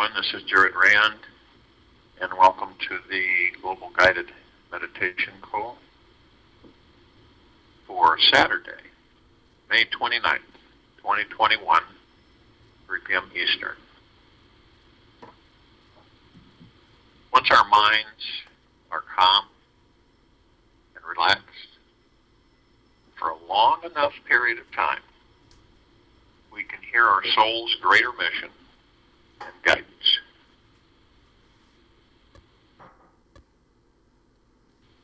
everyone. This is Jared Rand, and welcome to the Global Guided Meditation Call for Saturday, May 29th, 2021, 3 p.m. Eastern. Once our minds are calm and relaxed for a long enough period of time, we can hear our soul's greater mission and guidance.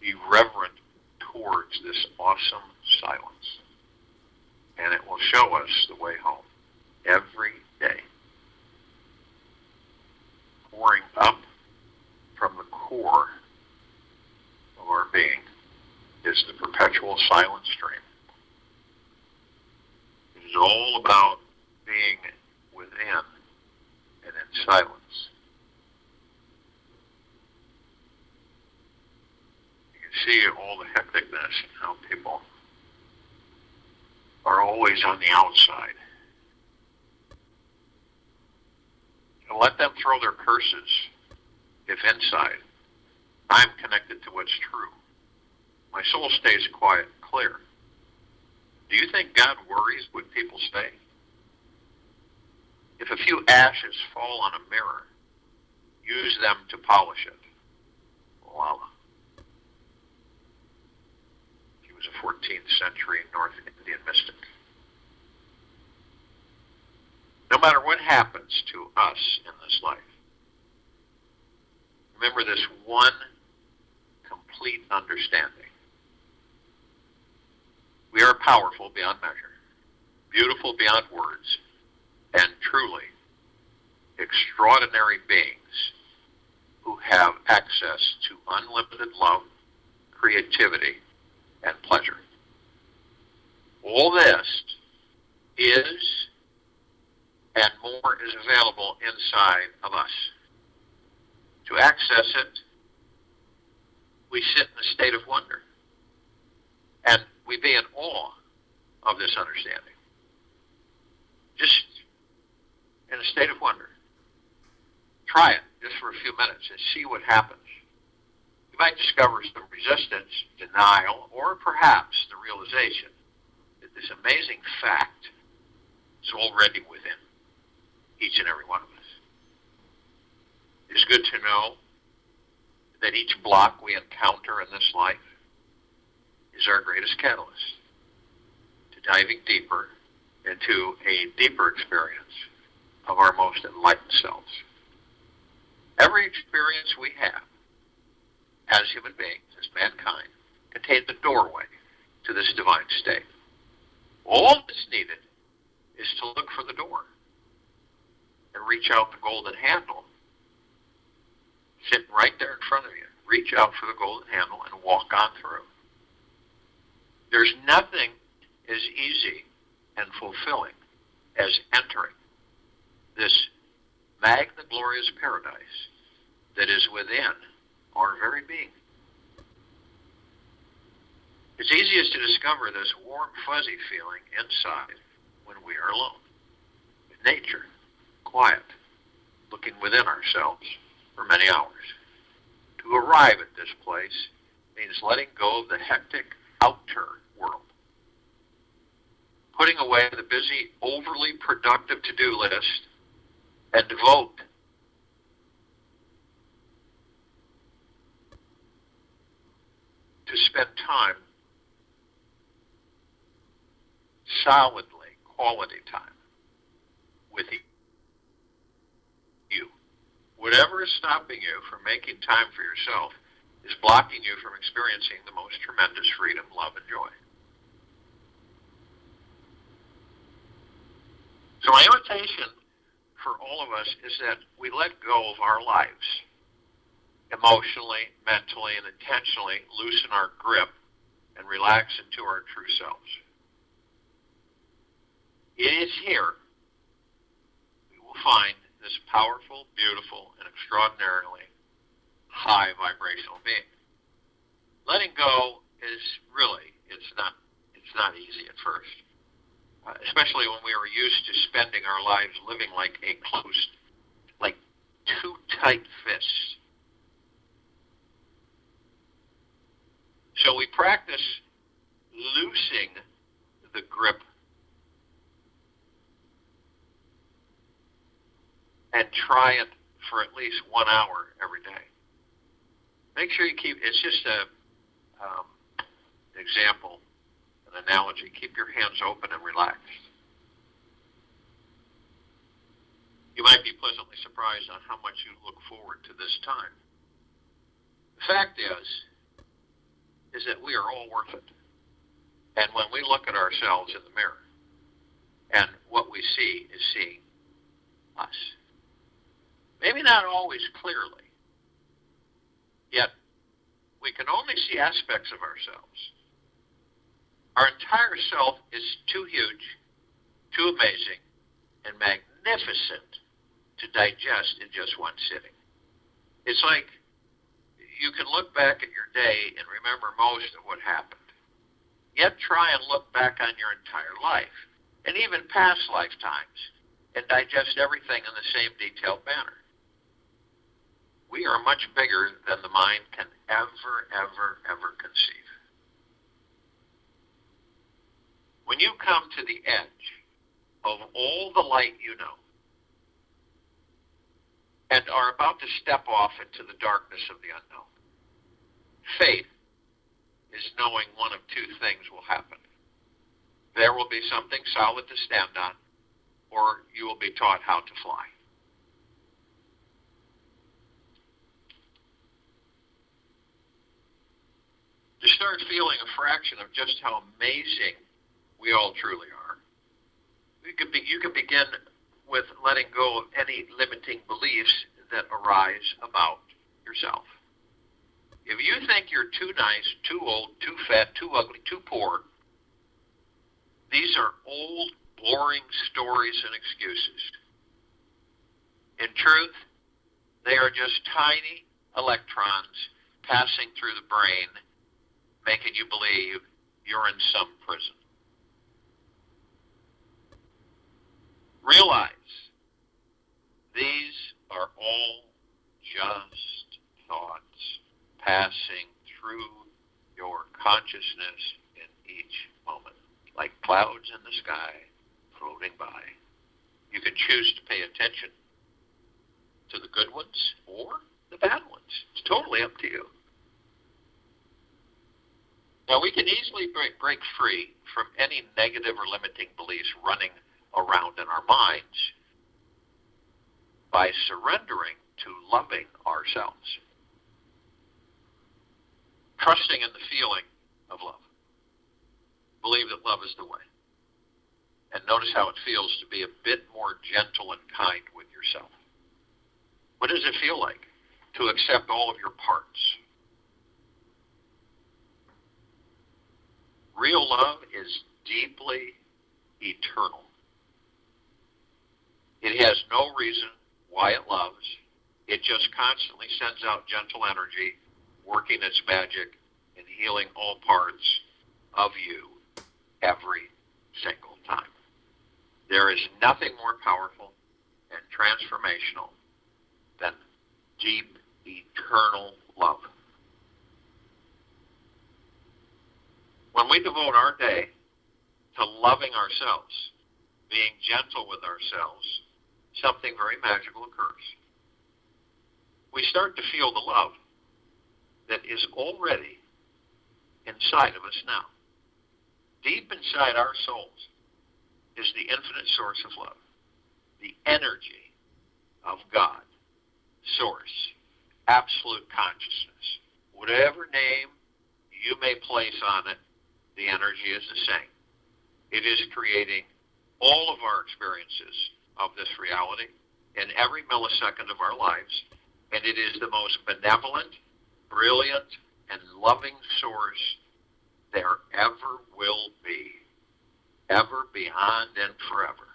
Be reverent towards this awesome silence, and it will show us the way home every day. Pouring up from the core of our being is the perpetual silent stream. It is all about being within and in silence. You can see all the hecticness and how people are always on the outside. And let them throw their curses if inside I'm connected to what's true. My soul stays quiet and clear. Do you think God worries what people say? If a few ashes fall on a mirror, use them to polish it. Voila. He was a 14th century North Indian mystic. No matter what happens to us in this life, remember this one complete understanding. We are powerful beyond measure, beautiful beyond words, and truly extraordinary beings who have access to unlimited love, creativity, and pleasure. All this is and more is available inside of us. To access it, we sit in a state of wonder, and we be in awe of this understanding. Just in a state of wonder. Try it just for a few minutes and see what happens. You might discover some resistance, denial, or perhaps the realization that this amazing fact is already within each and every one of us. It's good to know that each block we encounter in this life is our greatest catalyst to diving deeper into a deeper experience of our most enlightened selves. Every experience we have as human beings, as mankind, contains the doorway to this divine state. All that's needed is to look for the door and reach out the golden handle, sitting right there in front of you. Reach out for the golden handle and walk on through. There's nothing as easy and fulfilling as entering this magna-glorious paradise that is within our very being. It's easiest to discover this warm, fuzzy feeling inside when we are alone, with nature, quiet, looking within ourselves for many hours. To arrive at this place means letting go of the hectic outer world, putting away the busy, overly productive to-do list, and devote to spend time, solidly, quality time, with you. Whatever is stopping you from making time for yourself is blocking you from experiencing the most tremendous freedom, love, and joy. So my invitation for all of us is that we let go of our lives, emotionally, mentally, and intentionally loosen our grip and relax into our true selves. It is here we will find this powerful, beautiful, and extraordinarily high vibrational being. Letting go is really, it's not easy at first. Especially when we were used to spending our lives living like a closed, like tight fists. So we practice loosing the grip and try it for at least 1 hour every day. Make sure you keep, it's just an example, an analogy. Keep your hands open and relaxed. You might be pleasantly surprised on how much you look forward to this time. The fact is that we are all worth it. And when we look at ourselves in the mirror, and what we see is seeing us. Maybe not always clearly, yet we can only see aspects of ourselves. Our entire self is too huge, too amazing, and magnificent to digest in just one sitting. It's like you can look back at your day and remember most of what happened, yet try and look back on your entire life, and even past lifetimes, and digest everything in the same detailed manner. We are much bigger than the mind can ever conceive. When you come to the edge of all the light you know, and are about to step off into the darkness of the unknown, faith is knowing one of two things will happen. There will be something solid to stand on, or you will be taught how to fly. To start feeling a fraction of just how amazing we all truly are, you can begin with letting go of any limiting beliefs that arise about yourself. If you think you're too nice, too old, too fat, too ugly, too poor, these are old, boring stories and excuses. In truth, they are just tiny electrons passing through the brain, making you believe you're in some prison. Realize these are all just thoughts passing through your consciousness in each moment, like clouds in the sky floating by. You can choose to pay attention to the good ones or the bad ones. It's totally up to you. Now, we can easily break free from any negative or limiting beliefs running around in our minds by surrendering to loving ourselves, trusting in the feeling of love. Believe that love is the way. And notice how it feels to be a bit more gentle and kind with yourself. What does it feel like to accept all of your parts? Real love is deeply eternal. It has no reason why it loves. It just constantly sends out gentle energy, working its magic and healing all parts of you every single time. There is nothing more powerful and transformational than deep, eternal love. When we devote our day to loving ourselves, being gentle with ourselves, something very magical occurs. We start to feel the love that is already inside of us now. Deep inside our souls is the infinite source of love, the energy of God, source, absolute consciousness. Whatever name you may place on it, the energy is the same. It is creating all of our experiences of this reality in every millisecond of our lives, and it is the most benevolent, brilliant, and loving source there ever will be, ever, beyond, and forever.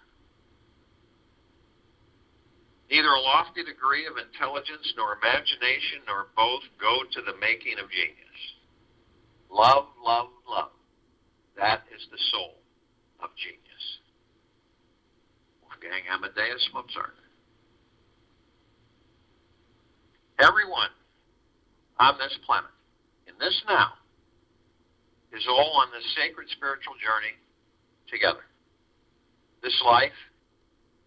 Neither a lofty degree of intelligence nor imagination nor both go to the making of genius. Love, love, love. That is the soul of genius. Wolfgang Amadeus Mozart. Everyone on this planet, in this now, is all on this sacred spiritual journey together. This life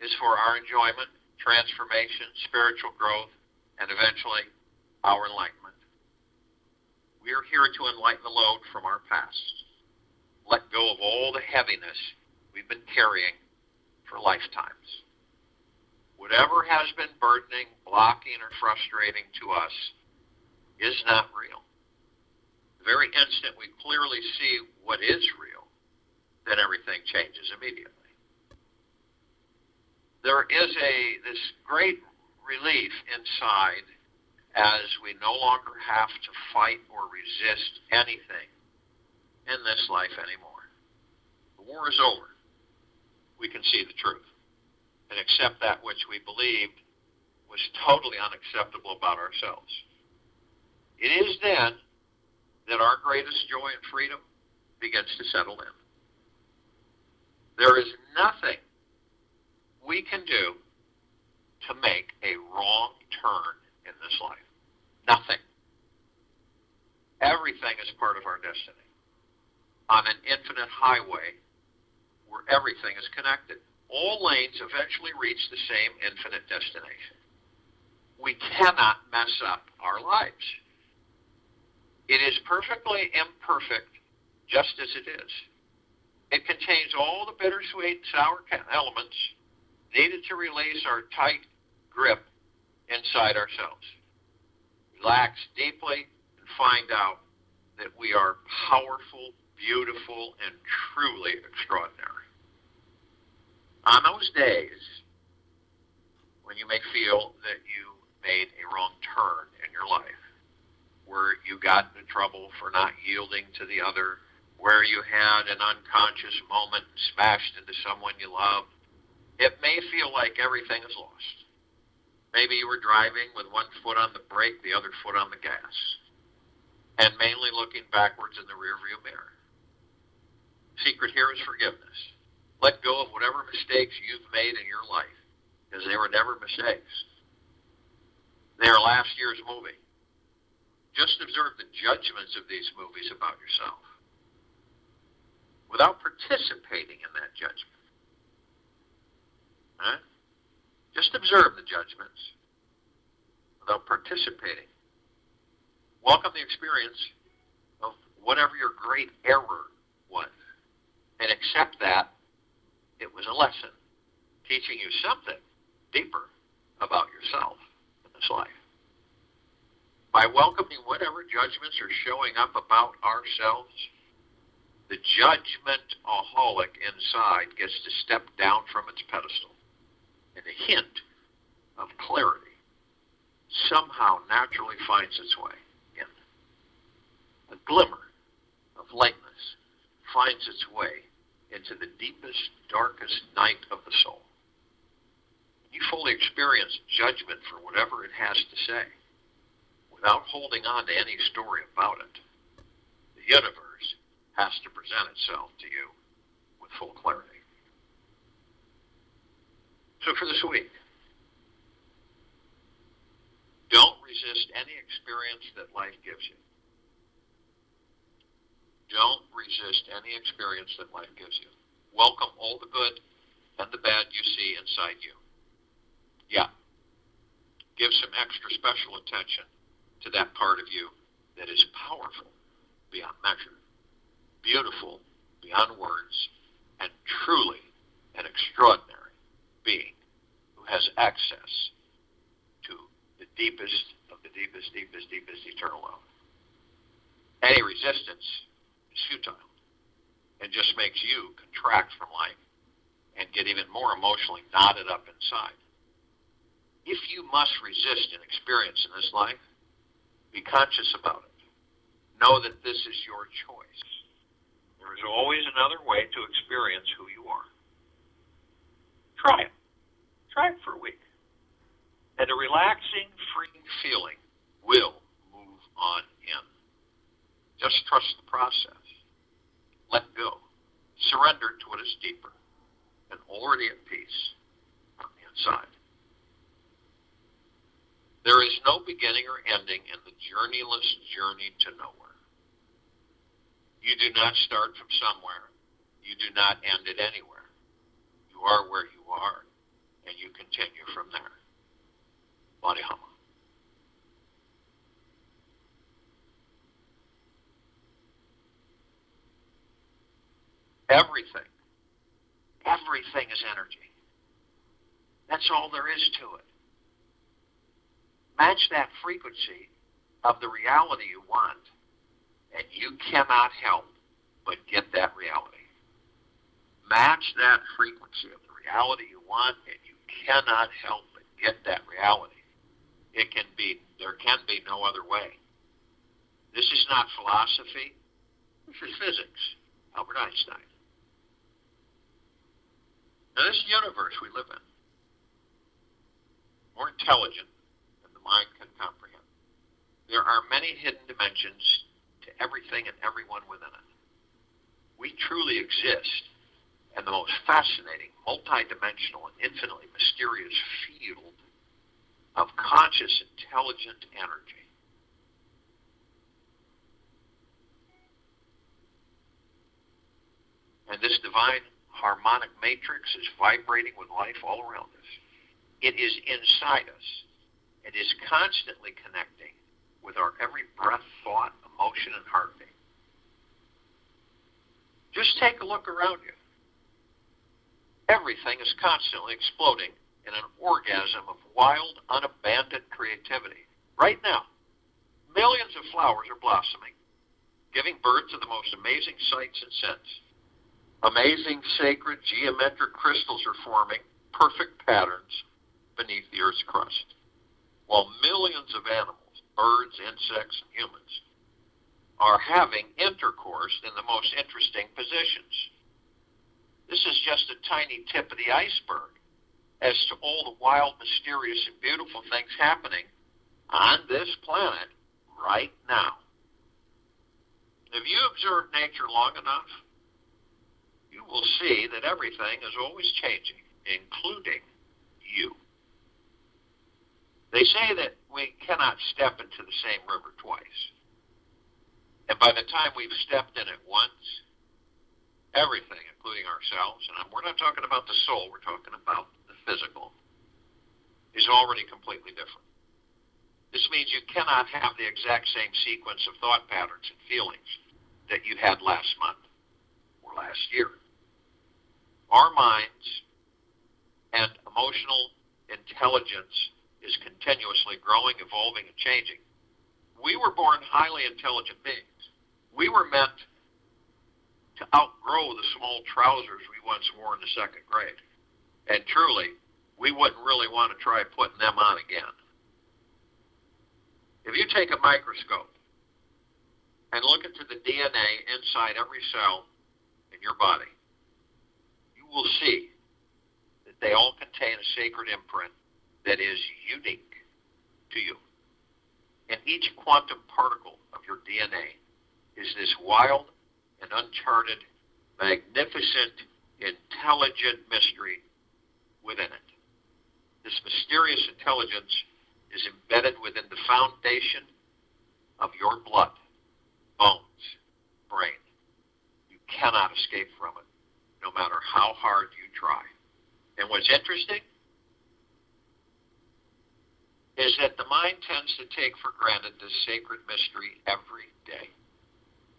is for our enjoyment, transformation, spiritual growth, and eventually our enlightenment. We are here to enlighten the load from our past. Let go of all the heaviness we've been carrying for lifetimes. Whatever has been burdening, blocking, or frustrating to us is not real. The very instant we clearly see what is real, then everything changes immediately. There is this great relief inside as we no longer have to fight or resist anything in this life anymore. The war is over. We can see the truth and accept that which we believed was totally unacceptable about ourselves. It is then that our greatest joy and freedom begins to settle in. There is nothing we can do to make a wrong turn in this life. Nothing. Everything is part of our destiny. On an infinite highway where everything is connected. All lanes eventually reach the same infinite destination. We cannot mess up our lives. It is perfectly imperfect just as it is. It contains all the bittersweet, sour elements needed to release our tight grip inside ourselves. Relax deeply and find out that we are powerful, beautiful, and truly extraordinary. On those days when you may feel that you made a wrong turn in your life, where you got into trouble for not yielding to the other, where you had an unconscious moment and smashed into someone you loved, it may feel like everything is lost. Maybe you were driving with one foot on the brake, the other foot on the gas, and mainly looking backwards in the rearview mirror. Secret here is forgiveness. Let go of whatever mistakes you've made in your life, because they were never mistakes. They are last year's movie. Just observe the judgments of these movies about yourself without participating in that judgment. Huh? Just observe the judgments without participating. Welcome the experience of whatever your great error was and accept that it was a lesson teaching you something deeper about yourself in this life. By welcoming whatever judgments are showing up about ourselves, the judgment-aholic inside gets to step down from its pedestal, and a hint of clarity somehow naturally finds its way in. A glimmer of lightness finds its way into the deepest, darkest night of the soul. You fully experience judgment for whatever it has to say, without holding on to any story about it. The universe has to present itself to you with full clarity. So for this week, don't resist any experience that life gives you. Don't resist any experience that life gives you. Welcome all the good and the bad you see inside you. Yeah. Give some extra special attention to that part of you that is powerful beyond measure, beautiful beyond words, and truly an extraordinary being who has access to the deepest of the deepest, deepest, deepest eternal love. Any resistance is futile and just makes you contract from life and get even more emotionally knotted up inside. If you must resist an experience in this life, be conscious about it. Know that this is your choice. There is always another way to experience who you are. Try it. Try it for a week. And a relaxing, freeing feeling will move on in. Just trust the process. Let go. Surrender to what is deeper and already at peace on the inside. There is no beginning or ending in the journeyless journey to nowhere. You do not start from somewhere. You do not end it anywhere. You are where you are, and you continue from there. Marihama. Everything is energy. That's all there is to it. Match that frequency of the reality you want, and you cannot help but get that reality. Match that frequency of the reality you want, and you cannot help but get that reality. There can be no other way. This is not philosophy. This is physics. Albert Einstein. Now, this universe we live in, more intelligent than the mind can comprehend. There are many hidden dimensions to everything and everyone within it. We truly exist in the most fascinating, multidimensional, and infinitely mysterious field of conscious, intelligent energy. And this divine harmonic matrix is vibrating with life all around us. It is inside us. It is constantly connecting with our every breath, thought, emotion, and heartbeat. Just take a look around you. Everything is constantly exploding in an orgasm of wild, unabandoned creativity. Right now, millions of flowers are blossoming, giving birth to the most amazing sights and scents. Amazing, sacred, geometric crystals are forming perfect patterns beneath the Earth's crust, while millions of animals, birds, insects, and humans are having intercourse in the most interesting positions. This is just a tiny tip of the iceberg as to all the wild, mysterious, and beautiful things happening on this planet right now. If you observe nature long enough, you will see that everything is always changing, including you. They say that we cannot step into the same river twice. And by the time we've stepped in it once, everything, including ourselves, and we're not talking about the soul, we're talking about the physical, is already completely different. This means you cannot have the exact same sequence of thought patterns and feelings that you had last month or last year. Our minds and emotional intelligence is continuously growing, evolving, and changing. We were born highly intelligent beings. We were meant to outgrow the small trousers we once wore in the second grade. And truly, we wouldn't really want to try putting them on again. If you take a microscope and look into the DNA inside every cell in your body, you will see that they all contain a sacred imprint that is unique to you. And each quantum particle of your DNA is this wild and uncharted, magnificent, intelligent mystery within it. This mysterious intelligence is embedded within the foundation of your blood, bones, brain. You cannot escape from it, no matter how hard you try. And what's interesting is that the mind tends to take for granted this sacred mystery every day.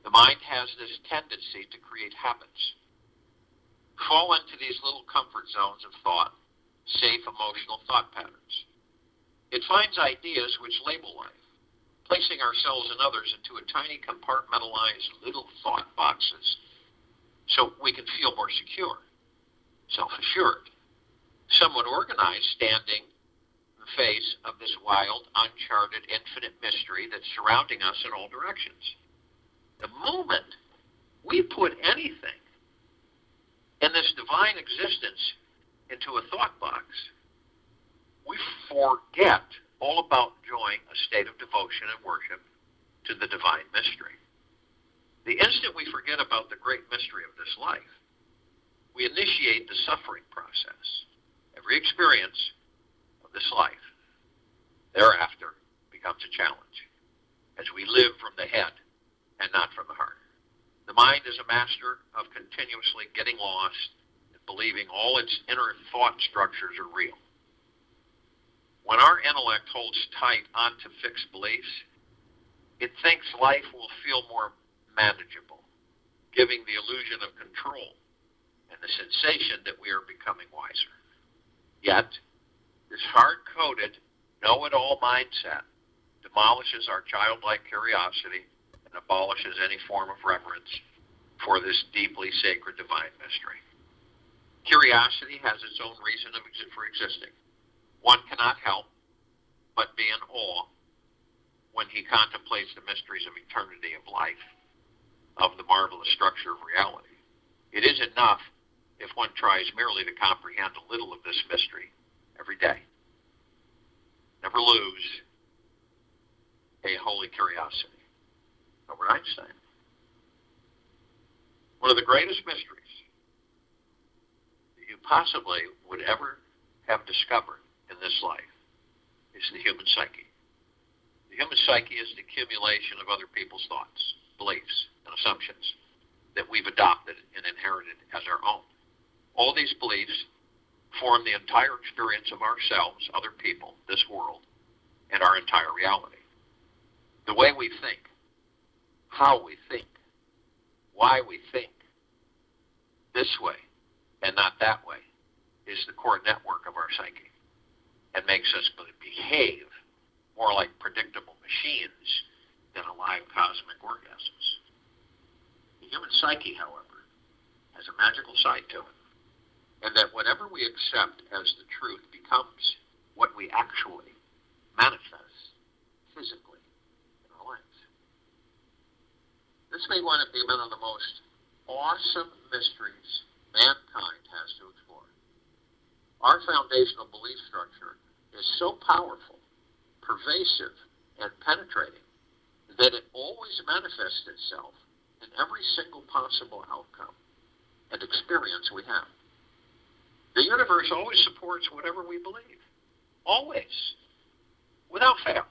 The mind has this tendency to create habits, fall into these little comfort zones of thought, safe emotional thought patterns. It finds ideas which label life, placing ourselves and others into a tiny compartmentalized little thought boxes so we can feel more secure, self-assured, somewhat organized, standing in the face of this wild, uncharted, infinite mystery that's surrounding us in all directions. The moment we put anything in this divine existence into a thought box, we forget all about enjoying a state of devotion and worship to the divine mystery. The instant we forget about the great mystery of this life, we initiate the suffering process. Every experience of this life thereafter a challenge, as we live from the head and not from the heart. The mind is a master of continuously getting lost and believing all its inner thought structures are real. When our intellect holds tight onto fixed beliefs, it thinks life will feel more manageable, giving the illusion of control and the sensation that we are becoming wiser. Yet, this hard-coded, know-it-all mindset demolishes our childlike curiosity and abolishes any form of reverence for this deeply sacred divine mystery. Curiosity has its own reason for existing. One cannot help but be in awe when he contemplates the mysteries of eternity, of life, of the marvelous structure of reality. It is enough if one tries merely to comprehend a little of this mystery every day. Never lose a holy curiosity. Albert Einstein. One of the greatest mysteries that you possibly would ever have discovered in this life is the human psyche. The human psyche is the accumulation of other people's thoughts, beliefs, and assumptions that we've adopted and inherited as our own. All these beliefs form the entire experience of ourselves, other people, this world, and our entire reality. The way we think, how we think, why we think, this way and not that way, is the core network of our psyche, and makes us behave more like predictable machines than alive cosmic organisms. The human psyche, however, has a magical side to it, and that whatever we accept as the truth becomes what we actually manifest physically in our lives. This may one be one of the most awesome mysteries mankind has to explore. Our foundational belief structure is so powerful, pervasive, and penetrating that it always manifests itself in every single possible outcome and experience we have. The universe always supports whatever we believe. Always. Without fail.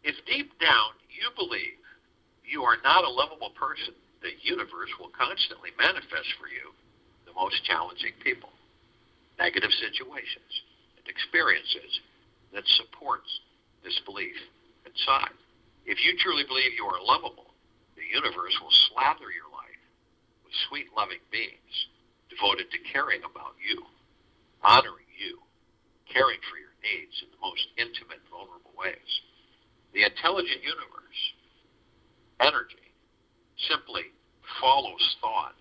If deep down you believe you are not a lovable person, the universe will constantly manifest for you the most challenging people, negative situations, and experiences that supports this belief inside. If you truly believe you are lovable, the universe will slather your life with sweet, loving beings devoted to caring about you, honoring you, caring for your needs in the most intimate, vulnerable ways. The intelligent universe, energy, simply follows thought.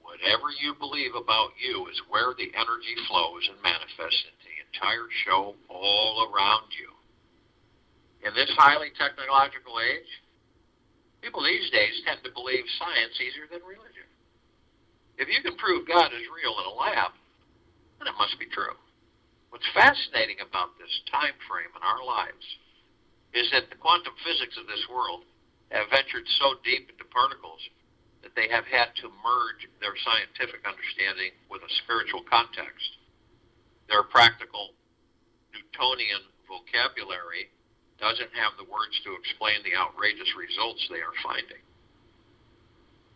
Whatever you believe about you is where the energy flows and manifests in the entire show all around you. In this highly technological age, people these days tend to believe science easier than religion. If you can prove God is real in a lab, then it must be true. What's fascinating about this time frame in our lives is that the quantum physics of this world have ventured so deep into particles that they have had to merge their scientific understanding with a spiritual context. Their practical Newtonian vocabulary doesn't have the words to explain the outrageous results they are finding.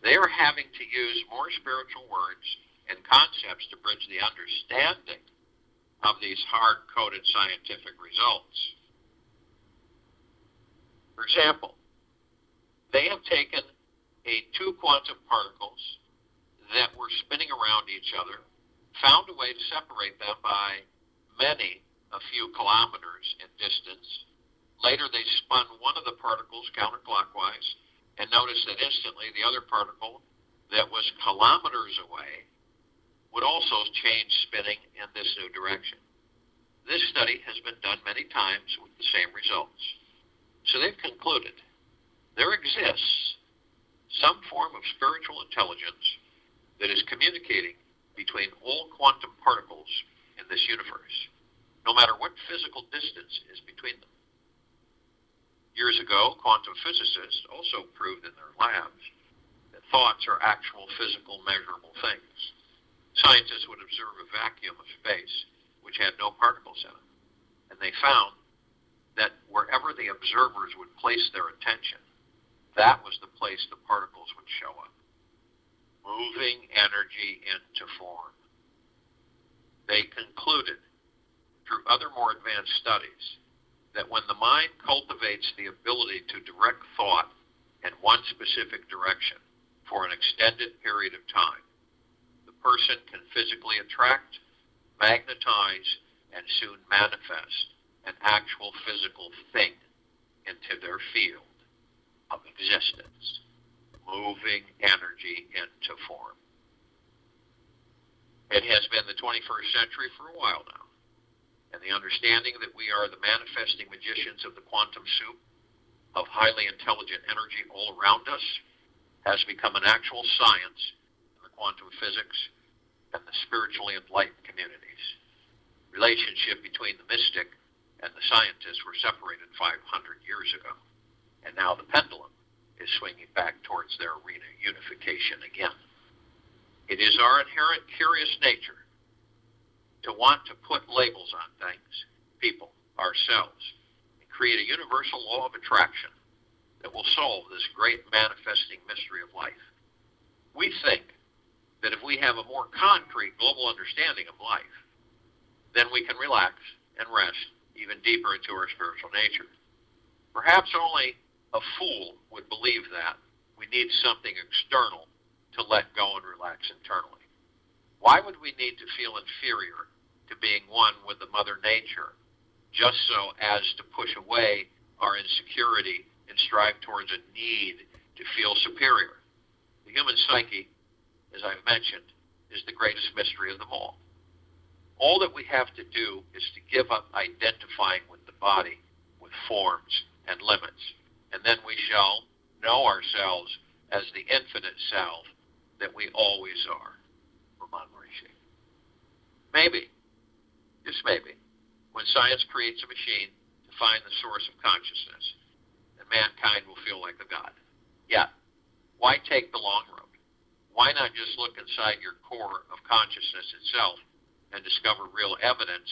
They are having to use more spiritual words and concepts to bridge the understanding of these hard-coded scientific results. For example, they have taken two quantum particles that were spinning around each other, found a way to separate them by a few kilometers in distance. Later, they spun one of the particles counterclockwise and noticed that instantly the other particle that was kilometers away would also change spinning in this new direction. This study has been done many times with the same results. So they've concluded there exists some form of spiritual intelligence that is communicating between all quantum particles in this universe, no matter what physical distance is between them. Years ago, quantum physicists also proved in their labs that thoughts are actual physical measurable things. Scientists would observe a vacuum of space which had no particles in it, and they found that wherever the observers would place their attention, that was the place the particles would show up, moving energy into form. They concluded, through other more advanced studies, that when the mind cultivates the ability to direct thought in one specific direction for an extended period of time, the person can physically attract, magnetize, and soon manifest an actual physical thing into their field of existence, moving energy into form. It has been the 21st century for a while now, and the understanding that we are the manifesting magicians of the quantum soup of highly intelligent energy all around us has become an actual science in the quantum physics and the spiritually enlightened communities. Relationship between the mystic and the scientist were separated 500 years ago, and now the pendulum is swinging back towards their arena unification again. It is our inherent curious nature to want to put labels on things, people, ourselves, and create a universal law of attraction that will solve this great manifesting mystery of life. We think that if we have a more concrete global understanding of life, then we can relax and rest even deeper into our spiritual nature. Perhaps only a fool would believe that we need something external to let go and relax internally. Why would we need to feel inferior to being one with the Mother Nature just so as to push away our insecurity and strive towards a need to feel superior? The human psyche, as I've mentioned, is the greatest mystery of them all. All that we have to do is to give up identifying with the body, with forms and limits, and then we shall know ourselves as the infinite self that we always are. Ramon Morishi. Maybe, just maybe, when science creates a machine to find the source of consciousness, then mankind will feel like a god. Yet, why take the long road? Why not just look inside your core of consciousness itself and discover real evidence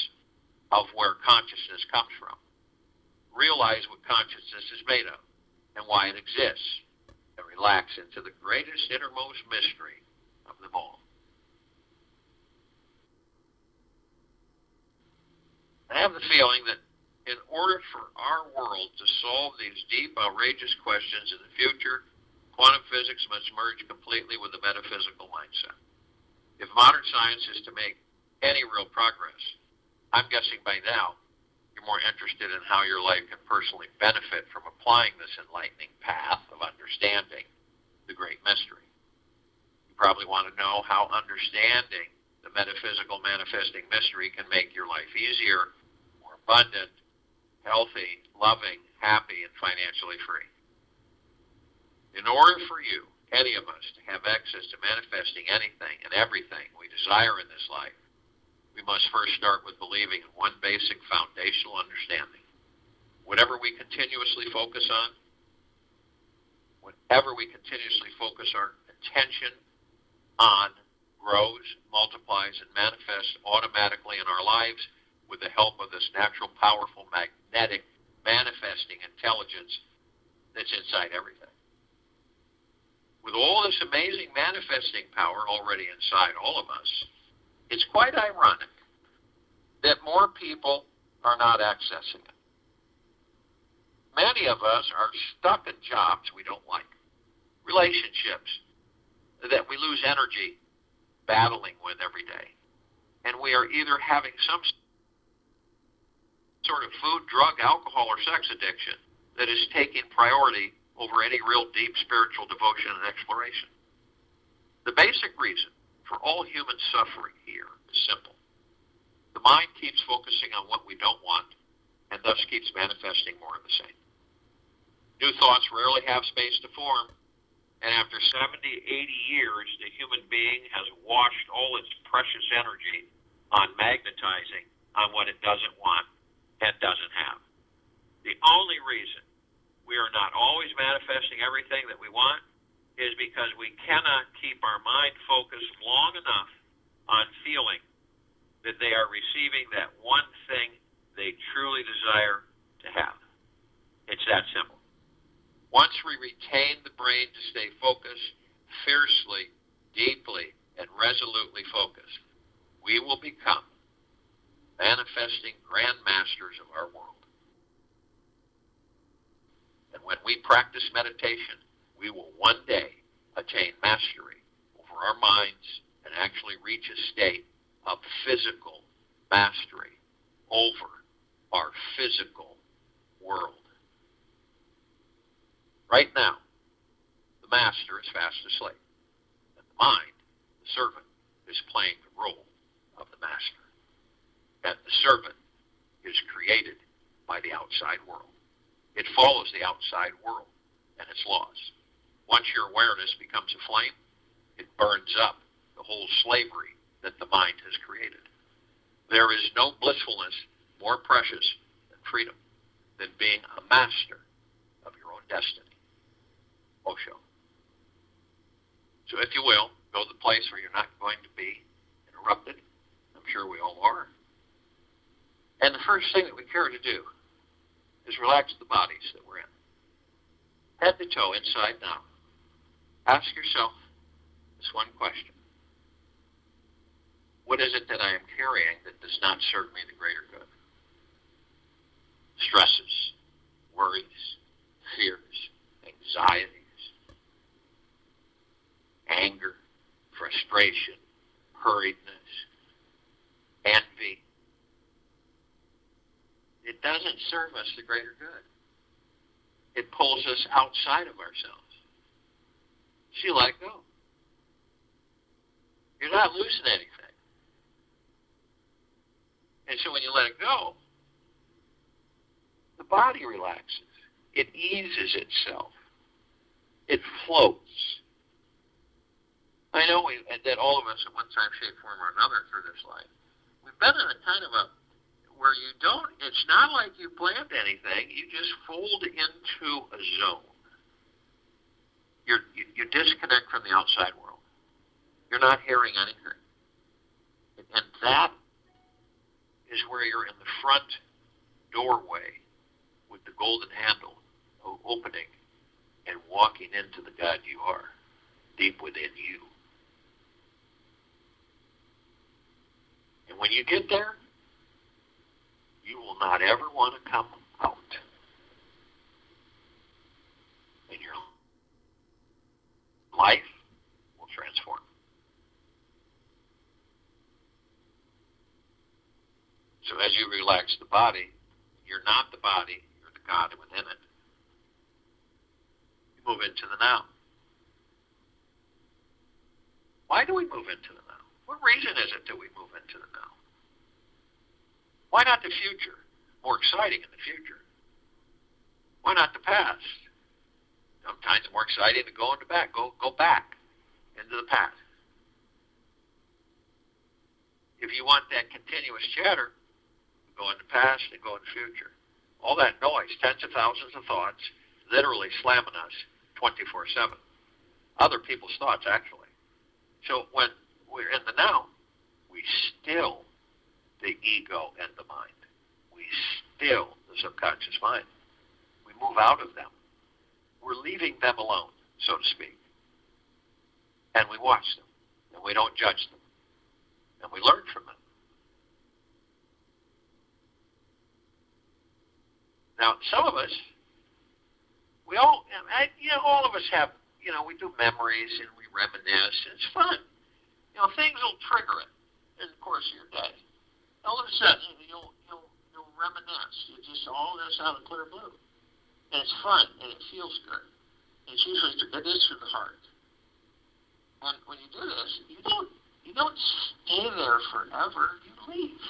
of where consciousness comes from? Realize what consciousness is made of and why it exists, and relax into the greatest innermost mystery of them all. I have the feeling that in order for our world to solve these deep, outrageous questions in the future, quantum physics must merge completely with the metaphysical mindset. If modern science is to make any real progress, I'm guessing by now you're more interested in how your life can personally benefit from applying this enlightening path of understanding the great mystery. You probably want to know how understanding the metaphysical manifesting mystery can make your life easier, more abundant, healthy, loving, happy, and financially free. In order for you, any of us, to have access to manifesting anything and everything we desire in this life, we must first start with believing in one basic foundational understanding. Whatever we continuously focus on, whatever we continuously focus our attention on, grows, multiplies, and manifests automatically in our lives with the help of this natural, powerful, magnetic, manifesting intelligence that's inside everything. With all this amazing manifesting power already inside all of us, it's quite ironic that more people are not accessing it. Many of us are stuck in jobs we don't like, relationships that we lose energy battling with every day, and we are either having some sort of food, drug, alcohol, or sex addiction that is taking priority over any real deep spiritual devotion and exploration. The basic reason for all human suffering here is simple. The mind keeps focusing on what we don't want and thus keeps manifesting more of the same. New thoughts rarely have space to form, and after 70, 80 years, the human being has washed all its precious energy on magnetizing on what it doesn't want and doesn't have. The only reason we are not always manifesting everything that we want is because we cannot keep our mind focused long enough on feeling that they are receiving that one thing they truly desire to have. retain the brain to stay focused, fiercely, deeply, and resolutely focused, we will become manifesting grand masters of our world. And when we practice meditation, we will one day attain mastery over our minds and actually reach a state of physical mastery over our physical world. Right now, the master is fast asleep, and the mind, the servant, is playing the role of the master. And the servant is created by the outside world. It follows the outside world and its laws. Once your awareness becomes a flame, it burns up the whole slavery that the mind has created. There is no blissfulness more precious than freedom, than being a master of your own destiny. Osho. So if you will, go to the place where you're not going to be interrupted. I'm sure we all are. And the first thing that we care to do is relax the bodies that we're in. Head to toe, inside and out. Ask yourself this one question. What is it that I am carrying that does not serve me the greater good? Stresses, worries, fears, anxieties, anger, frustration, hurriedness, envy. It doesn't serve us the greater good. It pulls us outside of ourselves. So you let it go. You're not losing anything. And so when you let it go, the body relaxes. It eases itself. It floats. I know that all of us at one time, shape, form, or another through this life, we've been in a kind of a, where you don't, it's not like you planned anything, you just fold into a zone. You disconnect from the outside world. You're not hearing anything. And that is where you're in the front doorway with the golden handle opening and walking into the God you are, deep within you. And when you get there, you will not ever want to come out. And your life will transform. So as you relax the body, you're not the body, you're the God within it. You move into the now. Why do we move into the now? What reason is it that we move into the now? Why not the future? More exciting in the future. Why not the past? Sometimes it's more exciting to go into back. Go back into the past. If you want that continuous chatter, go in the past and go in the future. All that noise, tens of thousands of thoughts, literally slamming us 24/7. Other people's thoughts, actually. So when we're in the now, we still the ego and the mind. We still the subconscious mind. We move out of them. We're leaving them alone, so to speak. And we watch them. And we don't judge them. And we learn from them. Now, some of us, all of us have, we do memories and we reminisce, and it's fun. Things will trigger it in the course of your day. All of a sudden, you'll reminisce. You just all this out of clear blue. And it's fun, and it feels good. And it's usually, it is through the heart. And when you do this, you don't stay there forever. You leave.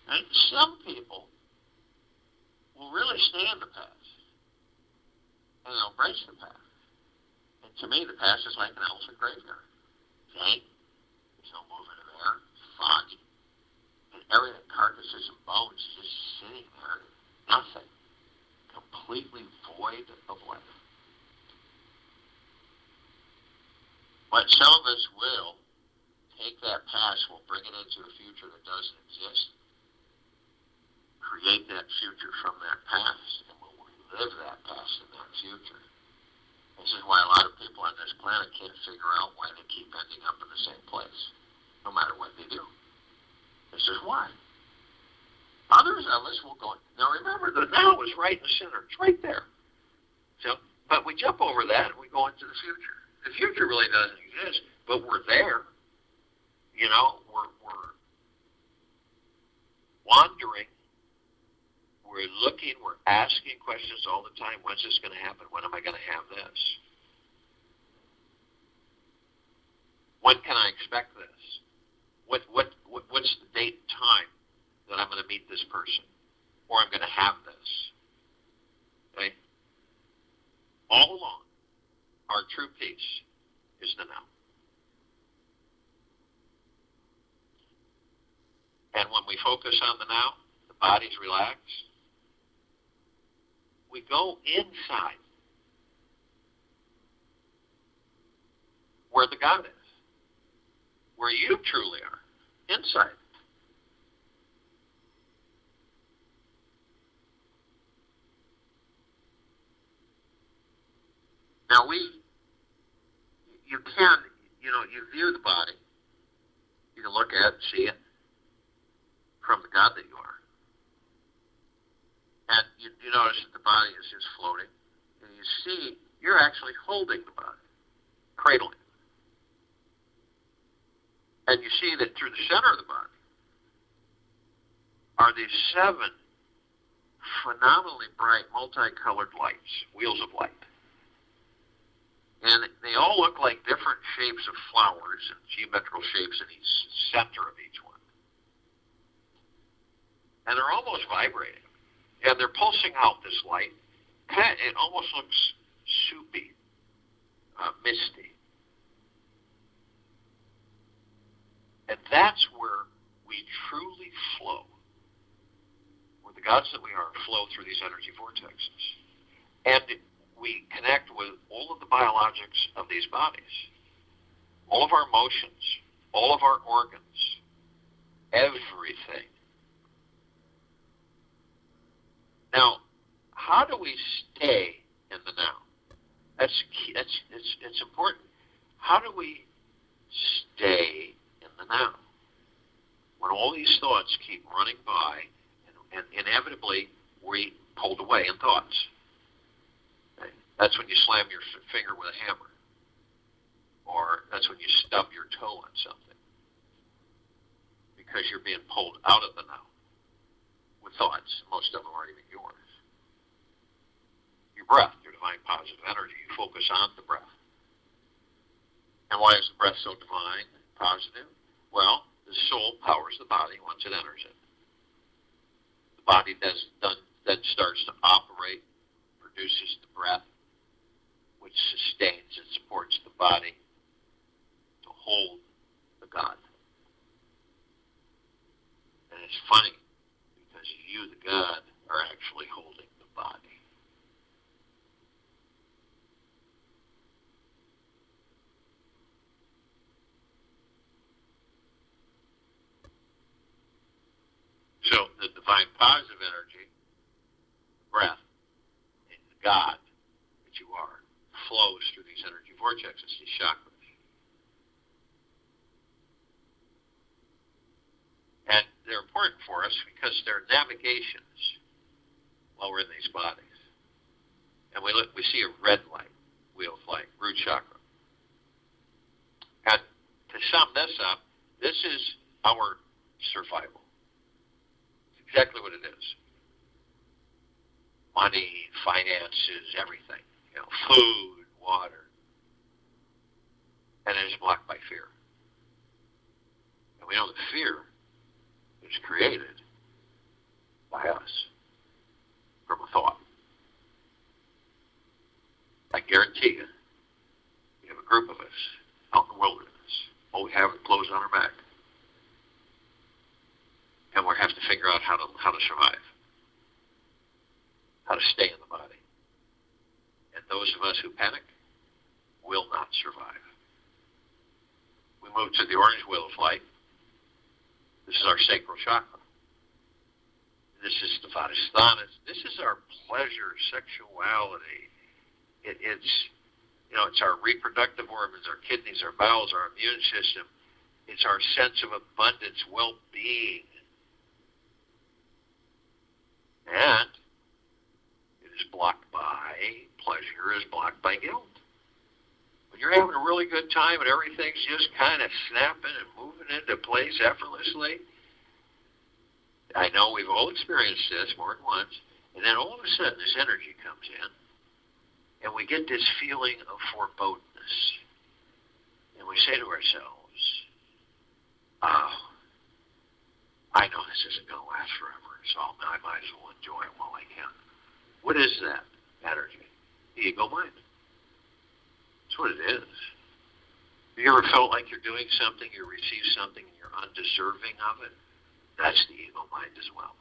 And some people will really stay in the past. And they'll embrace the past. And to me, the past is like an elephant graveyard. Okay? There's no movement in there. It's foggy. And everything, carcasses and bones, just sitting there. Nothing. Completely void of life. But some of us will take that past, we'll bring it into a future that doesn't exist, create that future from that past, and we'll live that past and that future. This is why a lot of people on this planet can't figure out why they keep ending up in the same place, no matter what they do. This is why. Others of us will go, now remember, the now is right in the center. It's right there. So, but we jump over that and we go into the future. The future really doesn't exist, but we're there. You know, we're wandering. We're looking, we're asking questions all the time. When's this going to happen? When am I going to have this? When can I expect this? What's the date and time that I'm going to meet this person? Or I'm going to have this? Okay? All along, our true peace is the now. And when we focus on the now, the body's relaxed. We go inside where the God is, where you truly are, inside. Now you can, you view the body, you can look at it, see it from the God that you are. And you notice that the body is just floating. And you see, you're actually holding the body, cradling it. And you see that through the center of the body are these 7 phenomenally bright, multicolored lights, wheels of light. And they all look like different shapes of flowers and geometrical shapes in each center of each one. And they're almost vibrating. And they're pulsing out this light. It almost looks soupy, misty. And that's where we truly flow. Where the gods that we are flow through these energy vortexes. And we connect with all of the biologics of these bodies. All of our emotions, all of our organs, everything. Now, how do we stay in the now? That's key. It's important. How do we stay in the now? When all these thoughts keep running by, and inevitably we pulled away in thoughts. Okay? That's when you slam your finger with a hammer. Or that's when you stub your toe on something. Because you're being pulled out of the now. With thoughts. Most of them aren't even yours. Your breath, your divine positive energy, you focus on the breath. And why is the breath so divine and positive? Well, the soul powers the body once it enters it. The body then starts to operate, produces the breath, which sustains and supports the body to hold the God. And it's funny, because you, the God, are actually holding the body. So the divine positive energy, breath, and the God that you are, flows through these energy vortexes, these chakras. And they're important for us because they're navigations while we're in these bodies. And we see a red light, wheel of light, root chakra. And to sum this up, this is our survival. It's exactly what it is. Money, finances, everything. Food, water. And it is blocked by fear. And we know that fear is created by us from a thought. I guarantee you, we have a group of us out in the wilderness. All we have is clothes on our back. And we have to figure out how to survive. How to stay in the body. And those of us who panic will not survive. We move to the orange wheel of light. This is our sacral chakra. This is the Svadhisthana. This is our pleasure sexuality. It's our reproductive organs, our kidneys, our bowels, our immune system. It's our sense of abundance, well-being. And it is blocked by pleasure, is blocked by guilt. When you're having a really good time and everything's just kind of snapping and moving into place effortlessly, I know we've all experienced this more than once, and then all of a sudden this energy comes in, and we get this feeling of forebodingness. And we say to ourselves, oh, I know this isn't going to last forever, so I might as well enjoy it while I can. What is that energy? The ego mind. That's what it is. Have you ever felt like you're doing something, you receive something, and you're undeserving of it? That's the ego mind as well.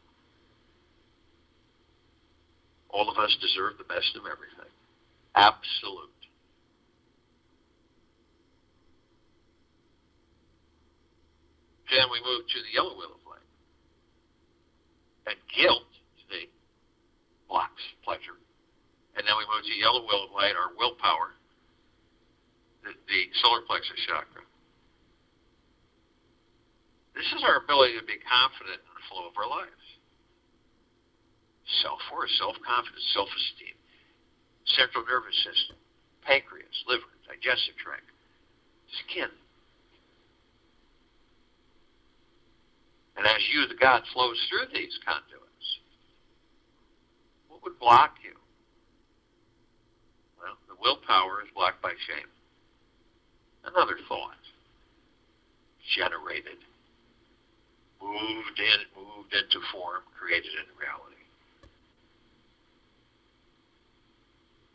All of us deserve the best of everything. Absolute. Then we move to the yellow wheel of light. And guilt, see, blocks pleasure. And then we move to yellow wheel of light, our willpower, the solar plexus chakra. This is our ability to be confident in the flow of our lives. Self-worth, self-confidence, self-esteem, central nervous system, pancreas, liver, digestive tract, skin. And as you, the God, flows through these conduits, what would block you? Well, the willpower is blocked by shame. Another thought, generated, moved into form, created into reality.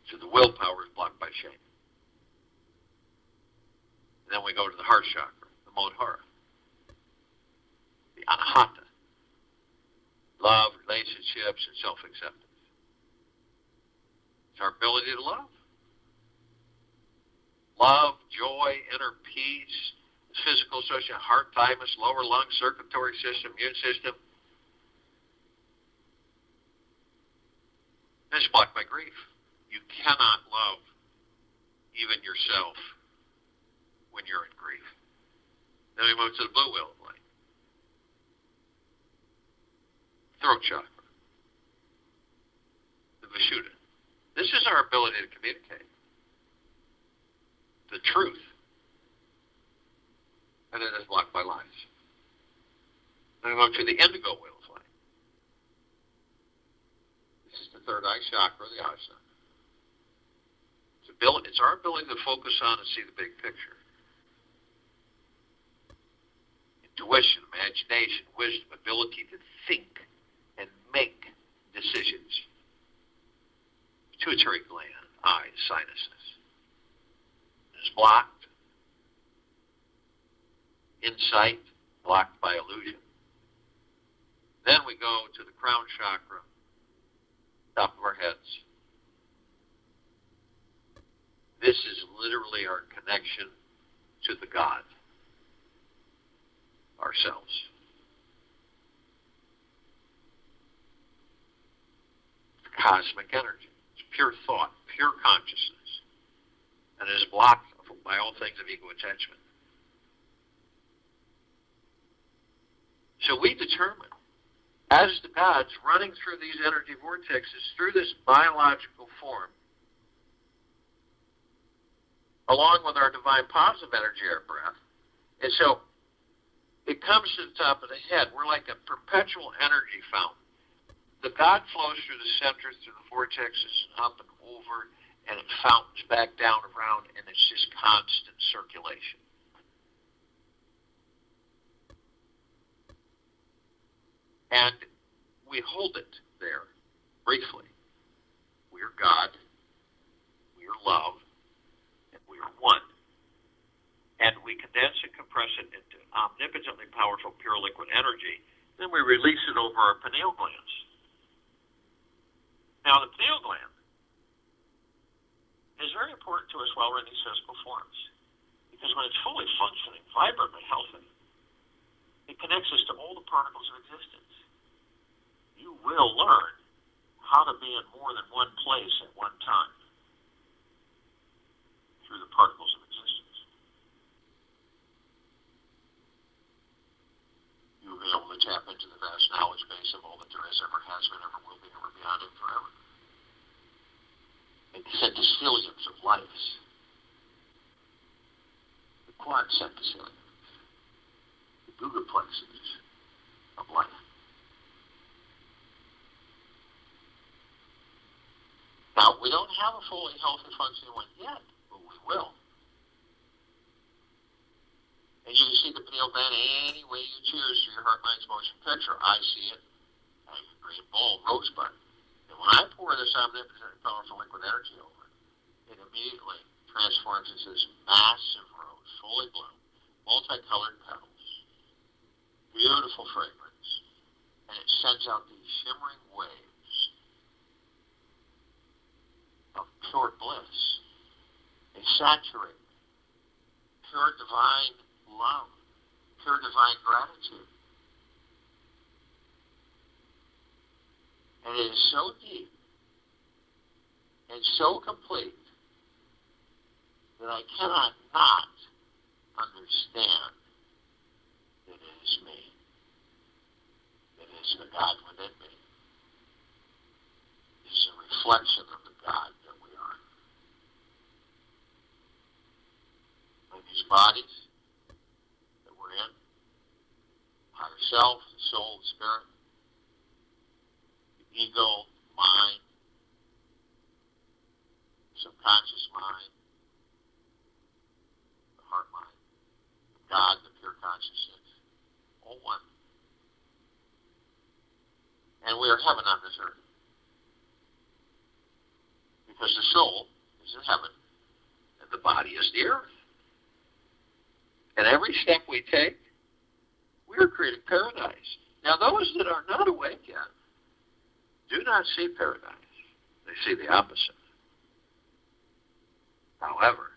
So the willpower is blocked by shame. And then we go to the heart chakra, the Muladhara, the Anahata, love, relationships, and self-acceptance. It's our ability to love. Love, joy, inner peace, physical, social, heart, thymus, lower lung, circulatory system, immune system. This is blocked by grief. You cannot love even yourself when you're in grief. Then we move to the blue wheel of light. Throat chakra. The Vishuddha. This is our ability to communicate the truth. And it is blocked by lies. Then we go to the indigo wheel of light. This is the third eye chakra, the ajna. It's our ability to focus on and see the big picture. Intuition, imagination, wisdom, ability to think and make decisions. Pituitary gland, eyes, sinuses. It's blocked. Insight, blocked by illusion. Then we go to the crown chakra, top of our heads. This is literally our connection to the God, ourselves. It's cosmic energy. It's pure thought, pure consciousness. And it is blocked by all things of ego attachment. So we determine, as the gods running through these energy vortexes, through this biological form, along with our divine positive energy, our breath. And so it comes to the top of the head. We're like a perpetual energy fountain. The God flows through the center, through the vortexes, up and over, and it fountains back down around, and it's just constant circulation. And we hold it there, briefly. We are God. We are love. We are one. And we condense and compress it into omnipotently powerful, pure liquid energy. Then we release it over our pineal glands. Now, the pineal gland is very important to us while we're in these physical forms. Because when it's fully functioning, vibrantly healthy, it connects us to all the particles of existence. You will learn how to be in more than one place at one time through the particles of existence. You will be able to tap into the vast knowledge base of all that there is, ever has been, ever will be, ever beyond, and forever. And centillions of lives. The quad centillions. The gigaplexes of life. Now, we don't have a fully healthy functioning one yet, but we will. And you can see the pineal gland any way you choose through your heart, mind's motion picture. I see it as a green ball, rosebud. And when I pour this omnipotent, powerful liquid energy over it, it immediately transforms into this massive rose, fully blown, multicolored petals, beautiful fragrance, and it sends out these shimmering waves of pure bliss. They saturate pure divine love, pure divine gratitude. And it is so deep and so complete that I cannot not understand that it is me. It is the God within me. It is a reflection of the God that we are. And these bodies that we're in, higher self, the soul, the spirit, the ego, mind, subconscious mind, the heart mind, God, the pure consciousness, all one. And we are heaven on this earth. Because the soul is in heaven, and the body is the earth. And every step we take, we are creating paradise. Now, those that are not awake yet do not see paradise. They see the opposite. However,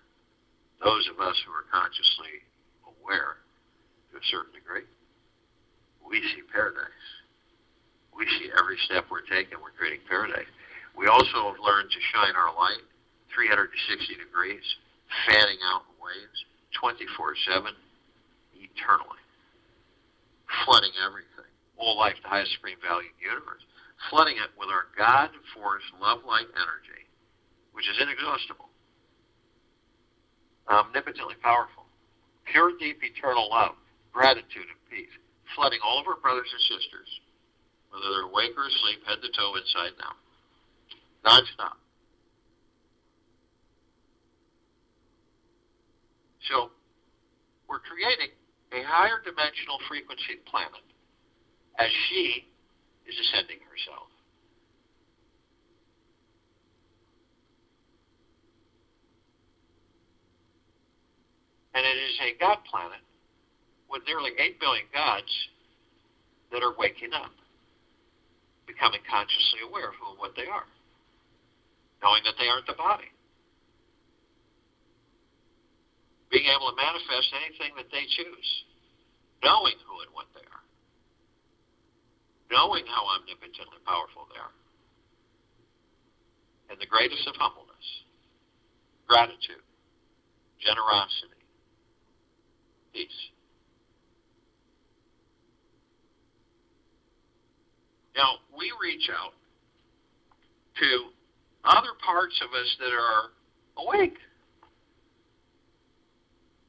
those of us who are consciously aware, to a certain degree, we see paradise. We see every step we're taking, we're creating paradise. We also have learned to shine our light 360 degrees, fanning out in waves, 24/7, eternally. Flooding everything. All life, the highest supreme value in the universe. Flooding it with our God force, love light energy, which is inexhaustible. Omnipotently powerful. Pure, deep, eternal love, gratitude, and peace. Flooding all of our brothers and sisters, whether they're awake or asleep, head to toe, inside and out. Non-stop. So, we're creating a higher dimensional frequency planet as she is ascending herself. And it is a God planet with nearly 8 billion gods that are waking up, becoming consciously aware of who and what they are, knowing that they aren't the body, being able to manifest anything that they choose, knowing who and what they are, knowing how omnipotently powerful they are, and the greatest of humbleness, gratitude, generosity, peace. Now, we reach out to other parts of us that are awake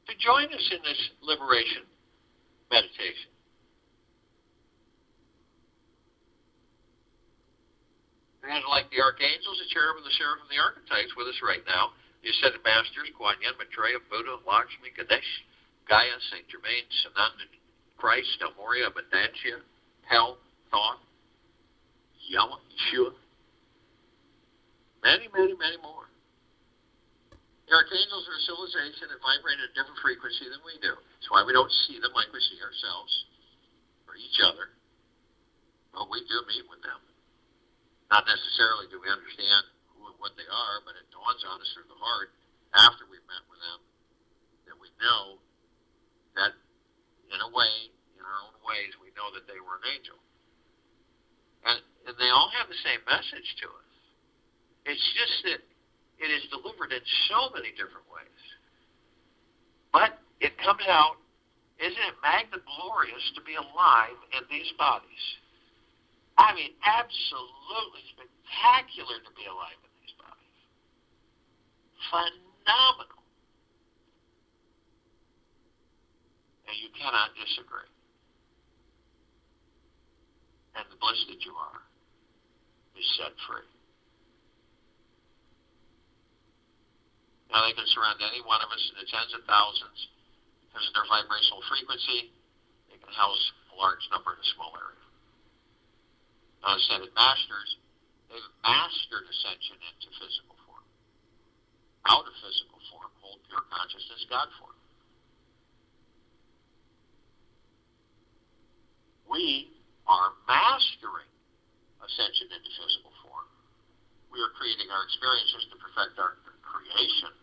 to join us in this liberation meditation. We had like the archangels, the cherubim, the seraphim, the archetypes with us right now. The ascended masters, Kuan Yin, Maitreya, Buddha, Lakshmi, Ganesh, Gaia, Saint Germain, Sananda, Christ, El Moria, Abundantia, Hell, Thought, Yama, Yeshua. Many, many, many more. The archangels are a civilization that vibrate at a different frequency than we do. That's why we don't see them like we see ourselves or each other. But we do meet with them. Not necessarily do we understand who and what they are, but it dawns on us through the heart after we've met with them that we know that in a way, in our own ways, we know that they were an angel. And they all have the same message to us. It's just that it is delivered in so many different ways. But it comes out, isn't it magniglorious to be alive in these bodies? I mean, absolutely spectacular to be alive in these bodies. Phenomenal. And you cannot disagree. And the bliss that you are is set free. Now they can surround any one of us in the tens of thousands because of their vibrational frequency. They can house a large number in a small area. Now, ascended masters, they've mastered ascension into physical form. Out of physical form, hold pure consciousness, God form. We are mastering ascension into physical form. We are creating our experiences to perfect our creation.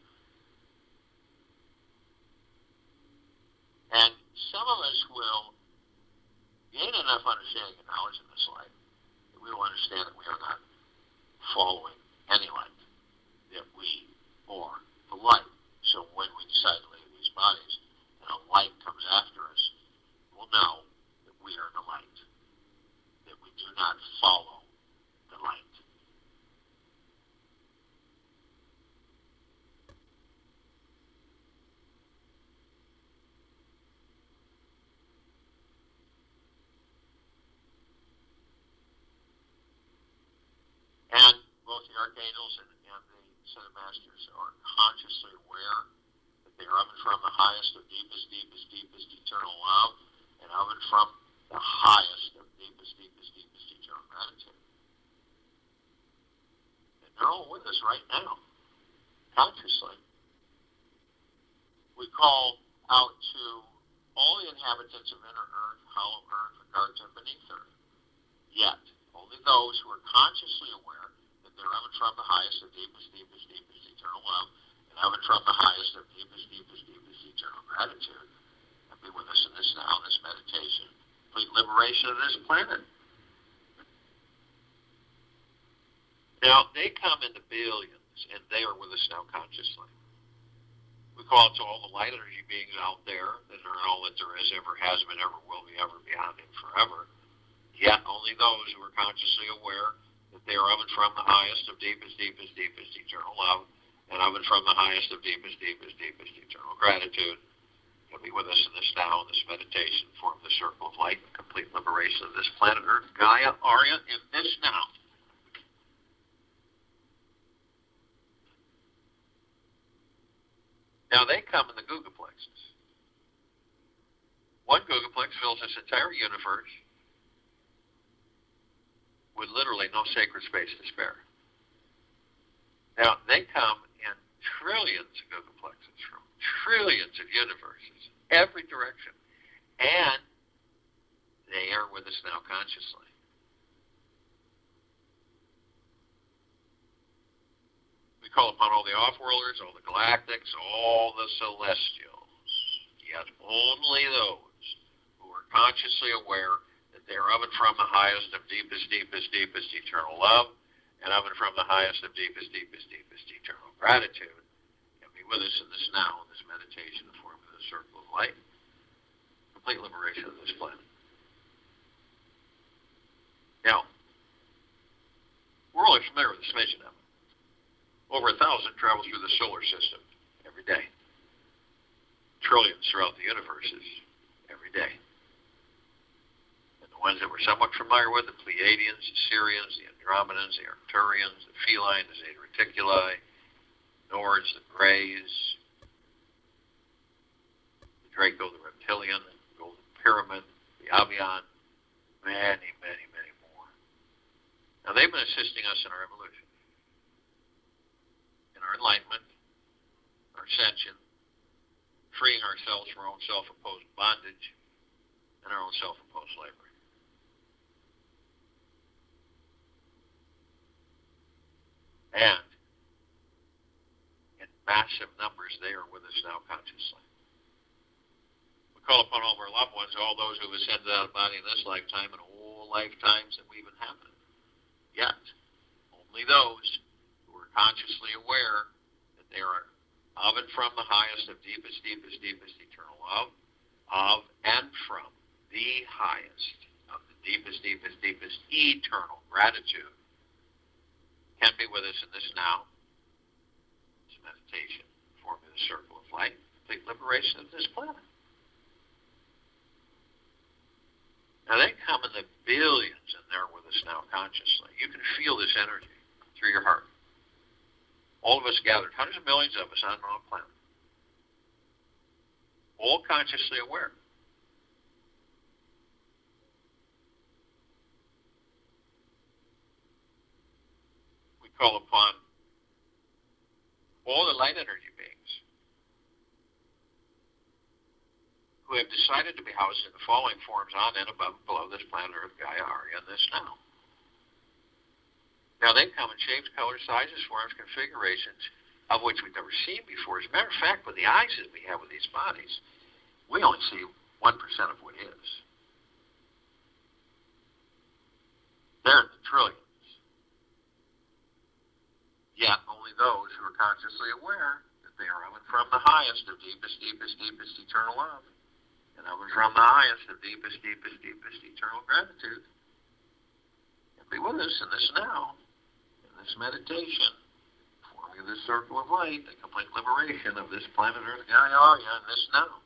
And some of us will gain enough understanding and knowledge in this life that we will understand that we are not following any light, that we are the light. So when we decide to leave these bodies and a light comes after us, we'll know that we are the light, that we do not follow the light. And both the archangels and the ascended masters are consciously aware that they are of and from the highest of deepest, deepest, deepest eternal love, and of and from the highest of deepest, deepest, deepest eternal gratitude. And they're all with us right now, consciously. We call out to all the inhabitants of inner earth, hollow earth, regards and beneath earth. Yet, only those who are consciously aware that they're of and from the highest of deepest, deepest, deepest eternal love, and of and from the highest of deepest, deepest, deepest eternal gratitude, and be with us in this now, in this meditation, complete liberation of this planet. Now, they come in the billions, and they are with us now consciously. We call it to all the light energy beings out there that are all that there is, ever has been, ever will be, ever beyond, and forever. Yet only those who are consciously aware that they are of and from the highest of deepest, deepest, deepest eternal love, and of and from the highest of deepest, deepest, deepest eternal gratitude, will be with us in this now, in this meditation, form the circle of light, and complete liberation of this planet Earth, Gaia, Arya, in this now. Now they come in the Gugaplexes. One Gugaplex fills this entire universe with literally no sacred space to spare. Now, they come in trillions of Gugaplexes from trillions of universes, every direction, and they are with us now consciously. We call upon all the off-worlders, all the galactics, all the celestials, yet only those who are consciously aware that they are of and from the highest of deepest, deepest, deepest eternal love, and of and from the highest of deepest, deepest, deepest eternal gratitude, can be with us in this now, in this meditation, in the form of the circle of light, complete liberation of this planet. Now, we're only familiar with the smidgen of it. Over 1,000 travels through the solar system every day. Trillions throughout the universes every day. And the ones that we're somewhat familiar with, the Pleiadians, the Sirians, the Andromedans, the Arcturians, the Feline, the Zeta Reticuli, the Nords, the Greys, the Draco, the Reptilian, the Golden Pyramid, the Avian, many, many, many more. Now, they've been assisting us in our evolution, in our enlightenment, our ascension, freeing ourselves from our own self-imposed bondage and our own self-imposed slavery. And in massive numbers, they are with us now consciously. We call upon all of our loved ones, all those who have ascended out of body in this lifetime and all lifetimes that we've inhabited. Yet, only those who are consciously aware that they are of and from the highest of deepest, deepest, deepest eternal love, of and from the highest of the deepest, deepest, deepest eternal gratitude, can be with us in this now. This meditation, forming the circle of light, complete liberation of this planet. Now they come in the billions and they're with us now consciously. You can feel this energy through your heart. All of us gathered, hundreds of millions of us on our planet, all consciously aware. We call upon all the light energy beings who have decided to be housed in the following forms on and above and below this planet Earth, Gaia, Arya, and this now. Now they come in shapes, colors, sizes, forms, configurations of which we've never seen before. As a matter of fact, with the eyes that we have with these bodies, we only see 1% of what is. They're in the trillions. Yet only those who are consciously aware that they are of and from the highest of deepest, deepest, deepest eternal love, and of and from the highest of deepest, deepest, deepest eternal gratitude, and be with us in this now, in this meditation, forming this circle of light, the complete liberation of this planet Earth, Gaia, Arya, in this now.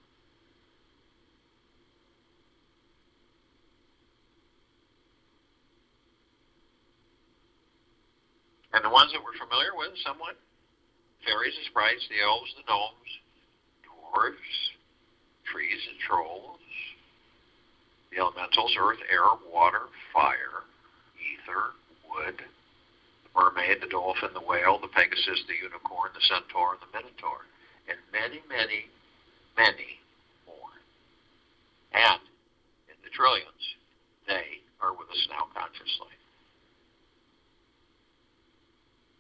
And the ones that we're familiar with somewhat, fairies and sprites, the elves, the gnomes, dwarves, trees and trolls, the elementals, earth, air, water, fire, ether, wood, the mermaid, the dolphin, the whale, the pegasus, the unicorn, the centaur, and the minotaur, and many, many, many more. And in the trillions, they are with us now consciously.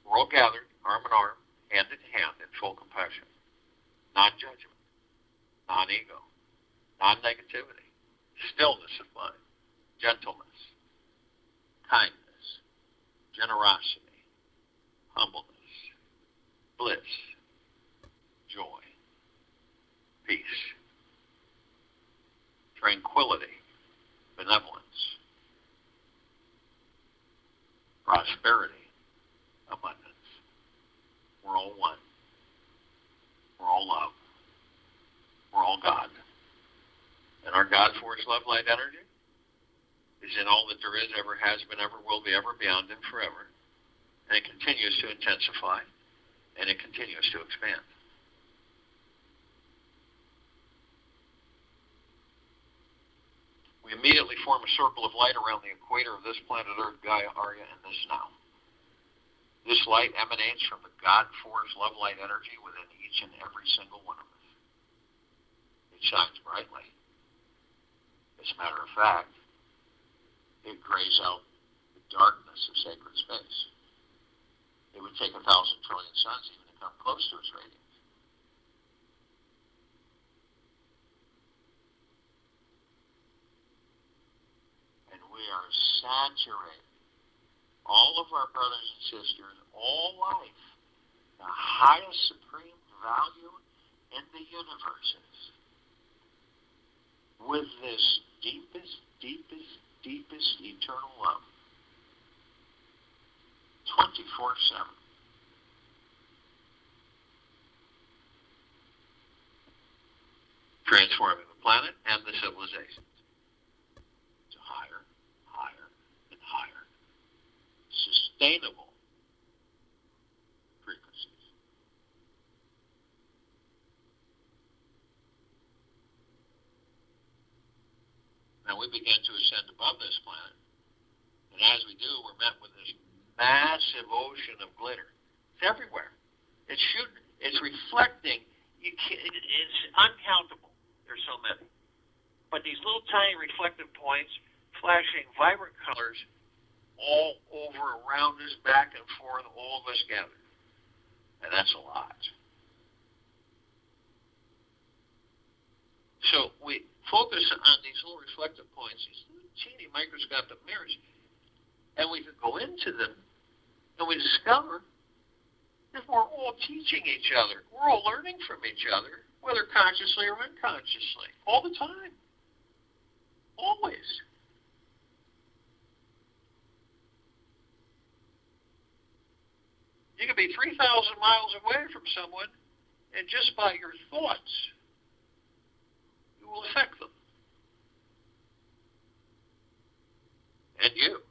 We're all gathered, arm in arm, hand in hand, in full compassion, non-judgment, non-ego, non-negativity, stillness of mind, gentleness, kindness, generosity, humbleness, bliss, joy, peace, tranquility, benevolence, prosperity, abundance. We're all one. We're all love. We're all God. And our God force, love, light, energy is in all that there is, ever has been, ever will be, ever beyond, and forever. And it continues to intensify, and it continues to expand. We immediately form a circle of light around the equator of this planet Earth, Gaia, Arya, and this now. This light emanates from the God force, love, light energy within each and every single one of us. It shines brightly. As a matter of fact, it grays out the darkness of sacred space. It would take 1,000 trillion suns even to come close to its radiance. And we are saturated. All of our brothers and sisters, all life, the highest supreme value in the universes, with this deepest, deepest, deepest eternal love, 24/7. Transforming the planet and the civilizations to higher, higher, and higher sustainable frequencies. Now we begin to ascend above this planet, and as we do, we're met with this massive ocean of glitter. It's everywhere. It's shooting. It's reflecting. It's uncountable. There's so many. But these little tiny reflective points, flashing vibrant colors, all over, around us, back and forth, all of us gathered. And that's a lot. So we focus on these little reflective points, these little teeny microscopic mirrors. And we can go into them, and we discover that we're all teaching each other. We're all learning from each other, whether consciously or unconsciously, all the time. Always. You could be 3,000 miles away from someone, and just by your thoughts, you will affect them. And you.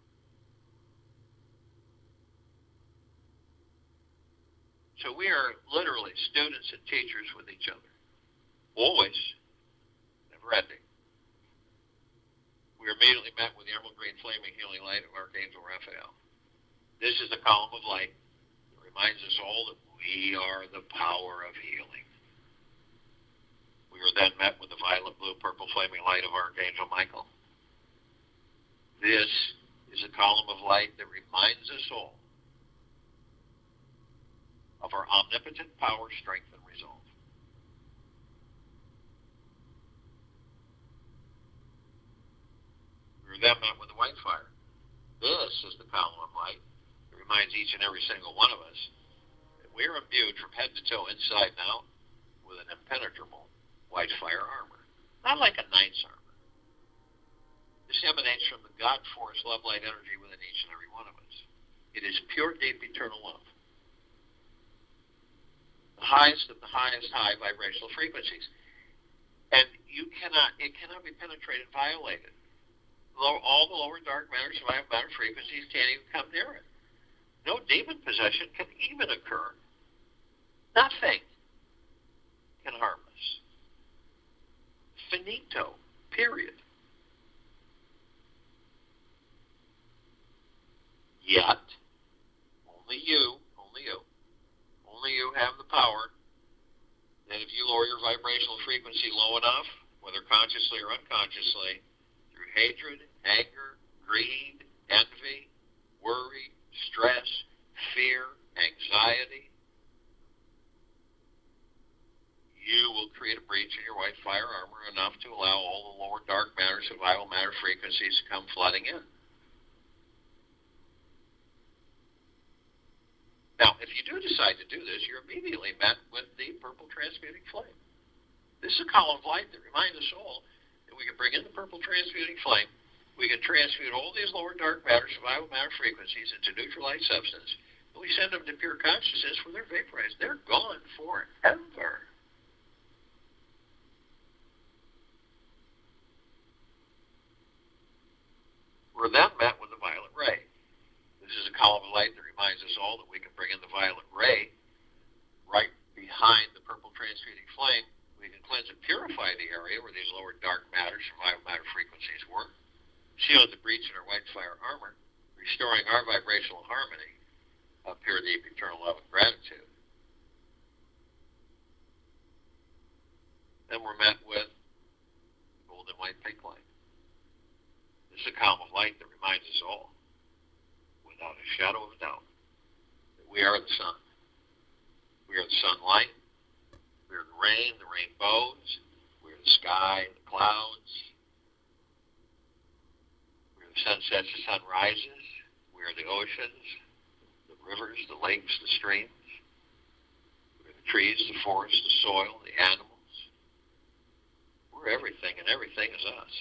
So we are literally students and teachers with each other. Always. Never ending. We are immediately met with the emerald green flaming healing light of Archangel Raphael. This is the column of light that reminds us all that we are the power of healing. We are then met with the violet, blue, purple flaming light of Archangel Michael. This is a column of light that reminds us all of our omnipotent power, strength, and resolve. We are then met with the white fire. This is the column of light that reminds each and every single one of us that we are imbued from head to toe, inside and out, with an impenetrable white fire armor. Not like a knight's armor. This emanates from the God force, love, light, energy within each and every one of us. It is pure, deep, eternal love. The highest of the highest high vibrational frequencies. And it cannot be penetrated, violated. All the lower dark matter, survival matter frequencies can't even come near it. No demon possession can even occur. Nothing can harm us. Finito. Period. Yet, only you have the power that if you lower your vibrational frequency low enough, whether consciously or unconsciously, through hatred, anger, greed, envy, worry, stress, fear, anxiety, you will create a breach in your white fire armor enough to allow all the lower dark matter, survival matter frequencies to come flooding in. Now, if you do decide to do this, you're immediately met with the purple transmuting flame. This is a column of light that reminds us all that we can bring in the purple transmuting flame. We can transmute all these lower dark matter, survival matter frequencies into neutral light substance, and we send them to pure consciousness where they're vaporized. They're gone forever. We're then met with the violet ray. This is a column of light that reminds us all that we can bring in the violet ray right behind the purple transmuting flame. We can cleanse and purify the area where these lower dark matter, survival matter frequencies were, sealing the breach in our white fire armor, restoring our vibrational harmony of pure, deep, eternal love and gratitude. Then we're met with golden white pink light. This is a column of light that reminds us all, without a shadow of a doubt, that we are the sun. We are the sunlight. We are the rain, the rainbows. We are the sky, the clouds. We are the sunsets, the sunrises. We are the oceans, the rivers, the lakes, the streams. We are the trees, the forests, the soil, the animals. We're everything, and everything is us.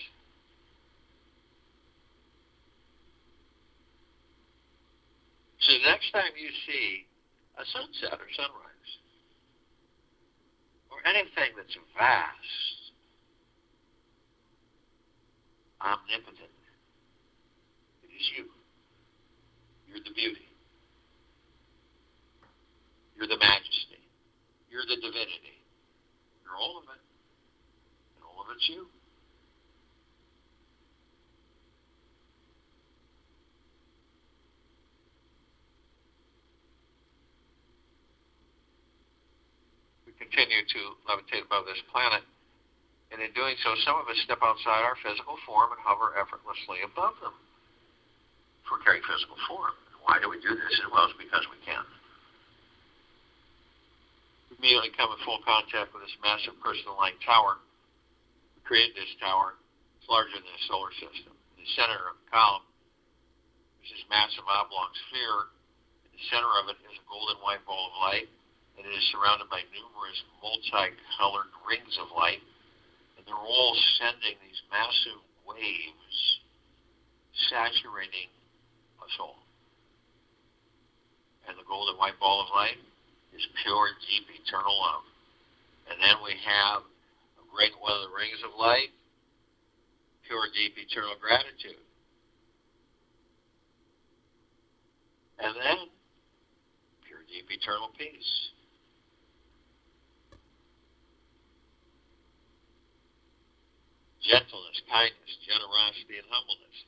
So the next time you see a sunset or sunrise, or anything that's vast, omnipotent, it is you. You're the beauty. You're the majesty. You're the divinity. You're all of it. And all of it's you. Continue to levitate above this planet, and in doing so, some of us step outside our physical form and hover effortlessly above them. For carrying physical form. Why do we do this? Well, it's because we can. We immediately come in full contact with this massive crystalline tower. We created this tower. It's larger than a solar system. In the center of the column There's this massive oblong sphere. In the center of it is a golden white ball of light, and it is surrounded by numerous multicolored rings of light, and they're all sending these massive waves saturating us all. And the golden white ball of light is pure, deep, eternal love. And then we have one of the rings of light, pure, deep, eternal gratitude. And then, pure, deep, eternal peace. Gentleness, kindness, generosity, and humbleness.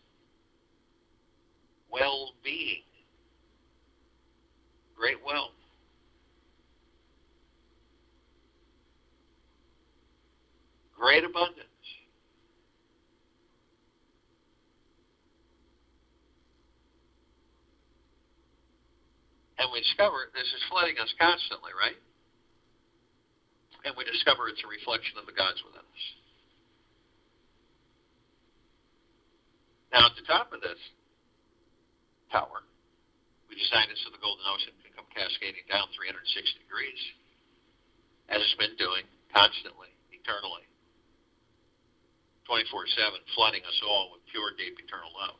Well-being. Great wealth. Great abundance. And we discover this is flooding us constantly, right? And we discover it's a reflection of the gods within us. Now, at the top of this tower, we designed it so the Golden Ocean can come cascading down 360 degrees, as it's been doing constantly, eternally, 24/7, flooding us all with pure, deep, eternal love.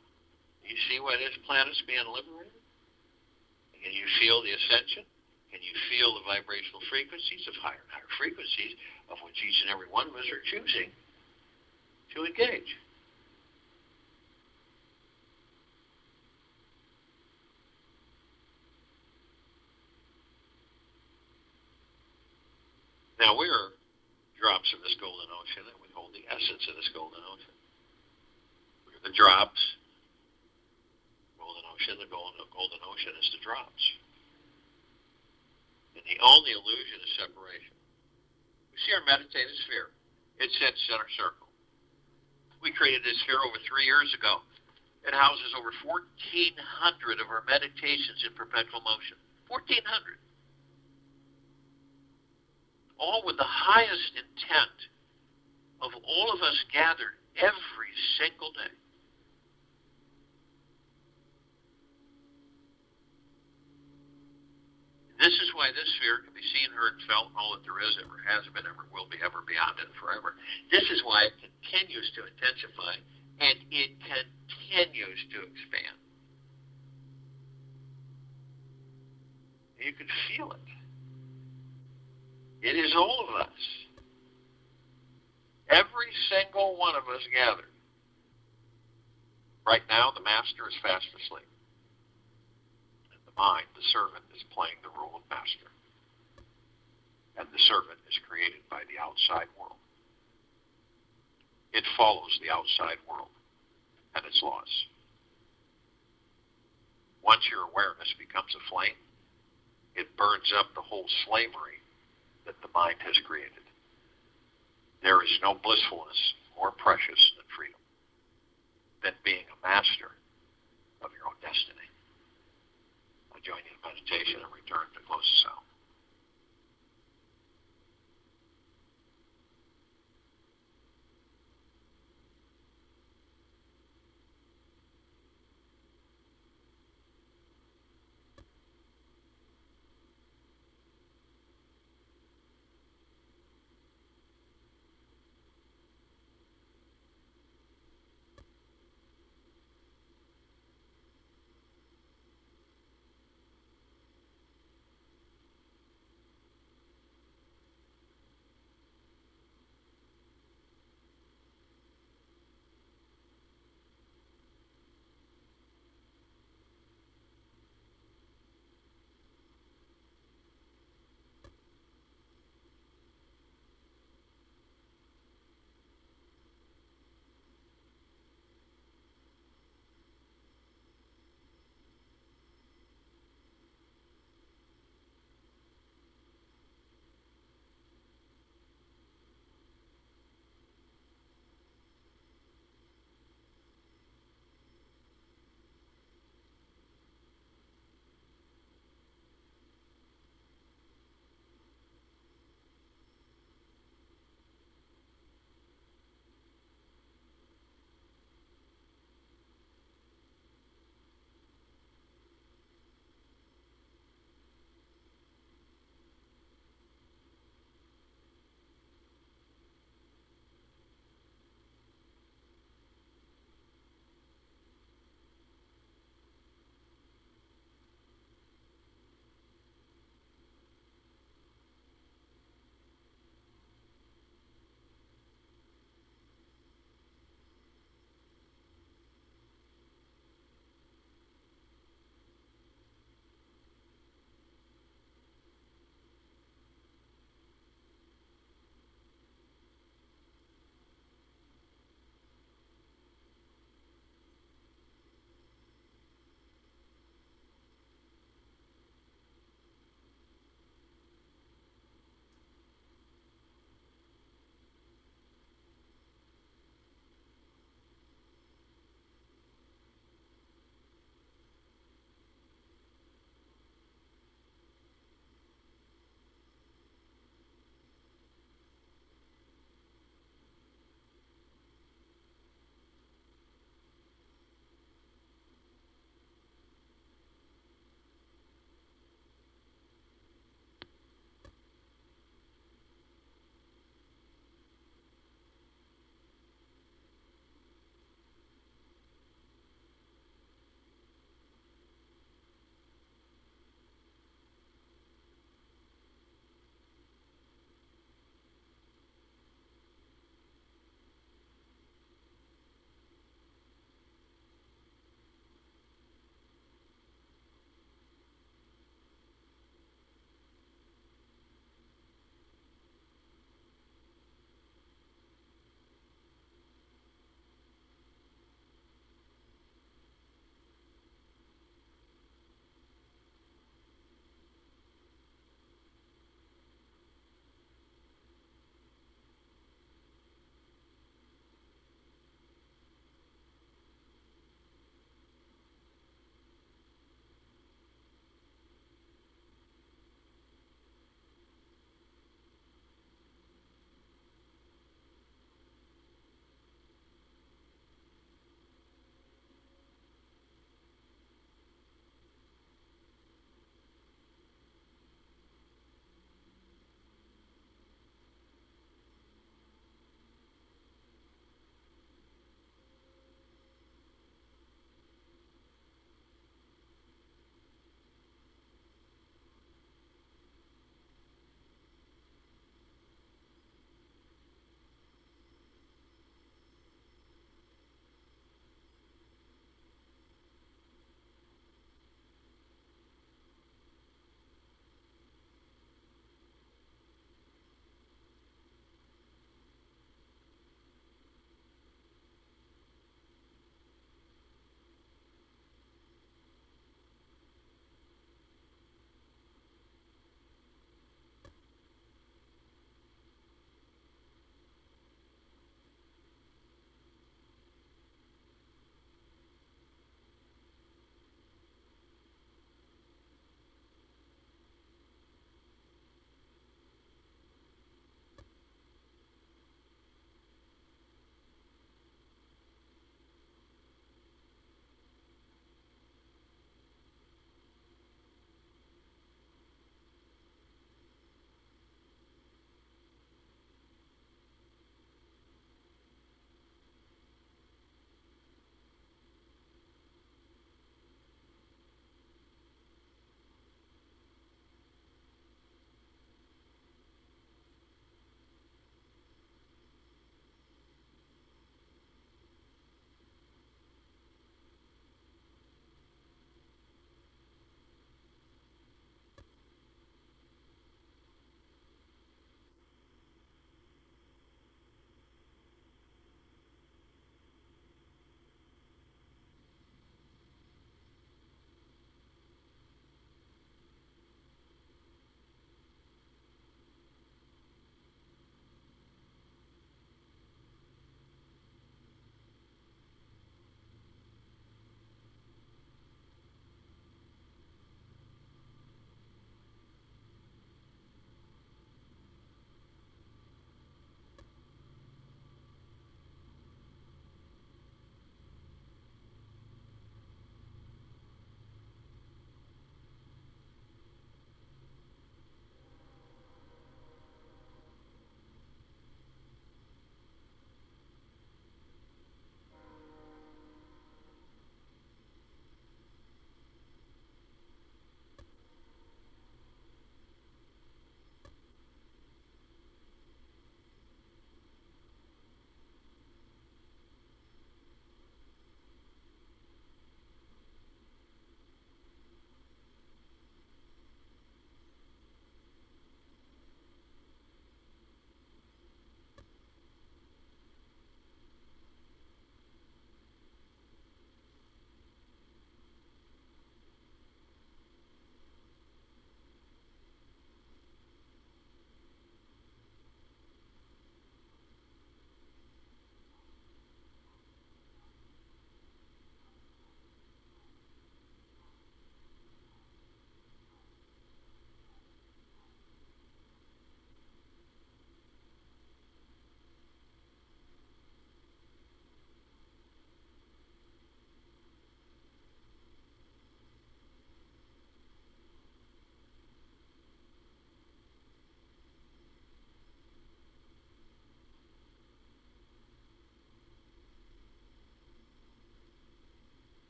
You see why this planet's being liberated? Can you feel the ascension? Can you feel the vibrational frequencies of higher and higher frequencies of which each and every one of us are choosing to engage? Now, we're drops of this golden ocean, and we hold the essence of this golden ocean. We're the drops. Golden ocean, the golden ocean is the drops. And the only illusion is separation. We see our meditative sphere. It sits center circle. We created this sphere over 3 years ago. It houses over 1,400 of our meditations in perpetual motion. 1,400. All with the highest intent of all of us gathered every single day. This is why this sphere can be seen, heard, felt, and all that there is, ever has been, ever will be, ever beyond it, forever. This is why it continues to intensify, and it continues to expand. You can feel it. It is all of us. Every single one of us gathered. Right now, the master is fast asleep. The mind, the servant, is playing the role of master. And the servant is created by the outside world. It follows the outside world and its laws. Once your awareness becomes a flame, it burns up the whole slavery that the mind has created. There is no blissfulness more precious than freedom, than being a master of your own destiny. Join you in meditation and return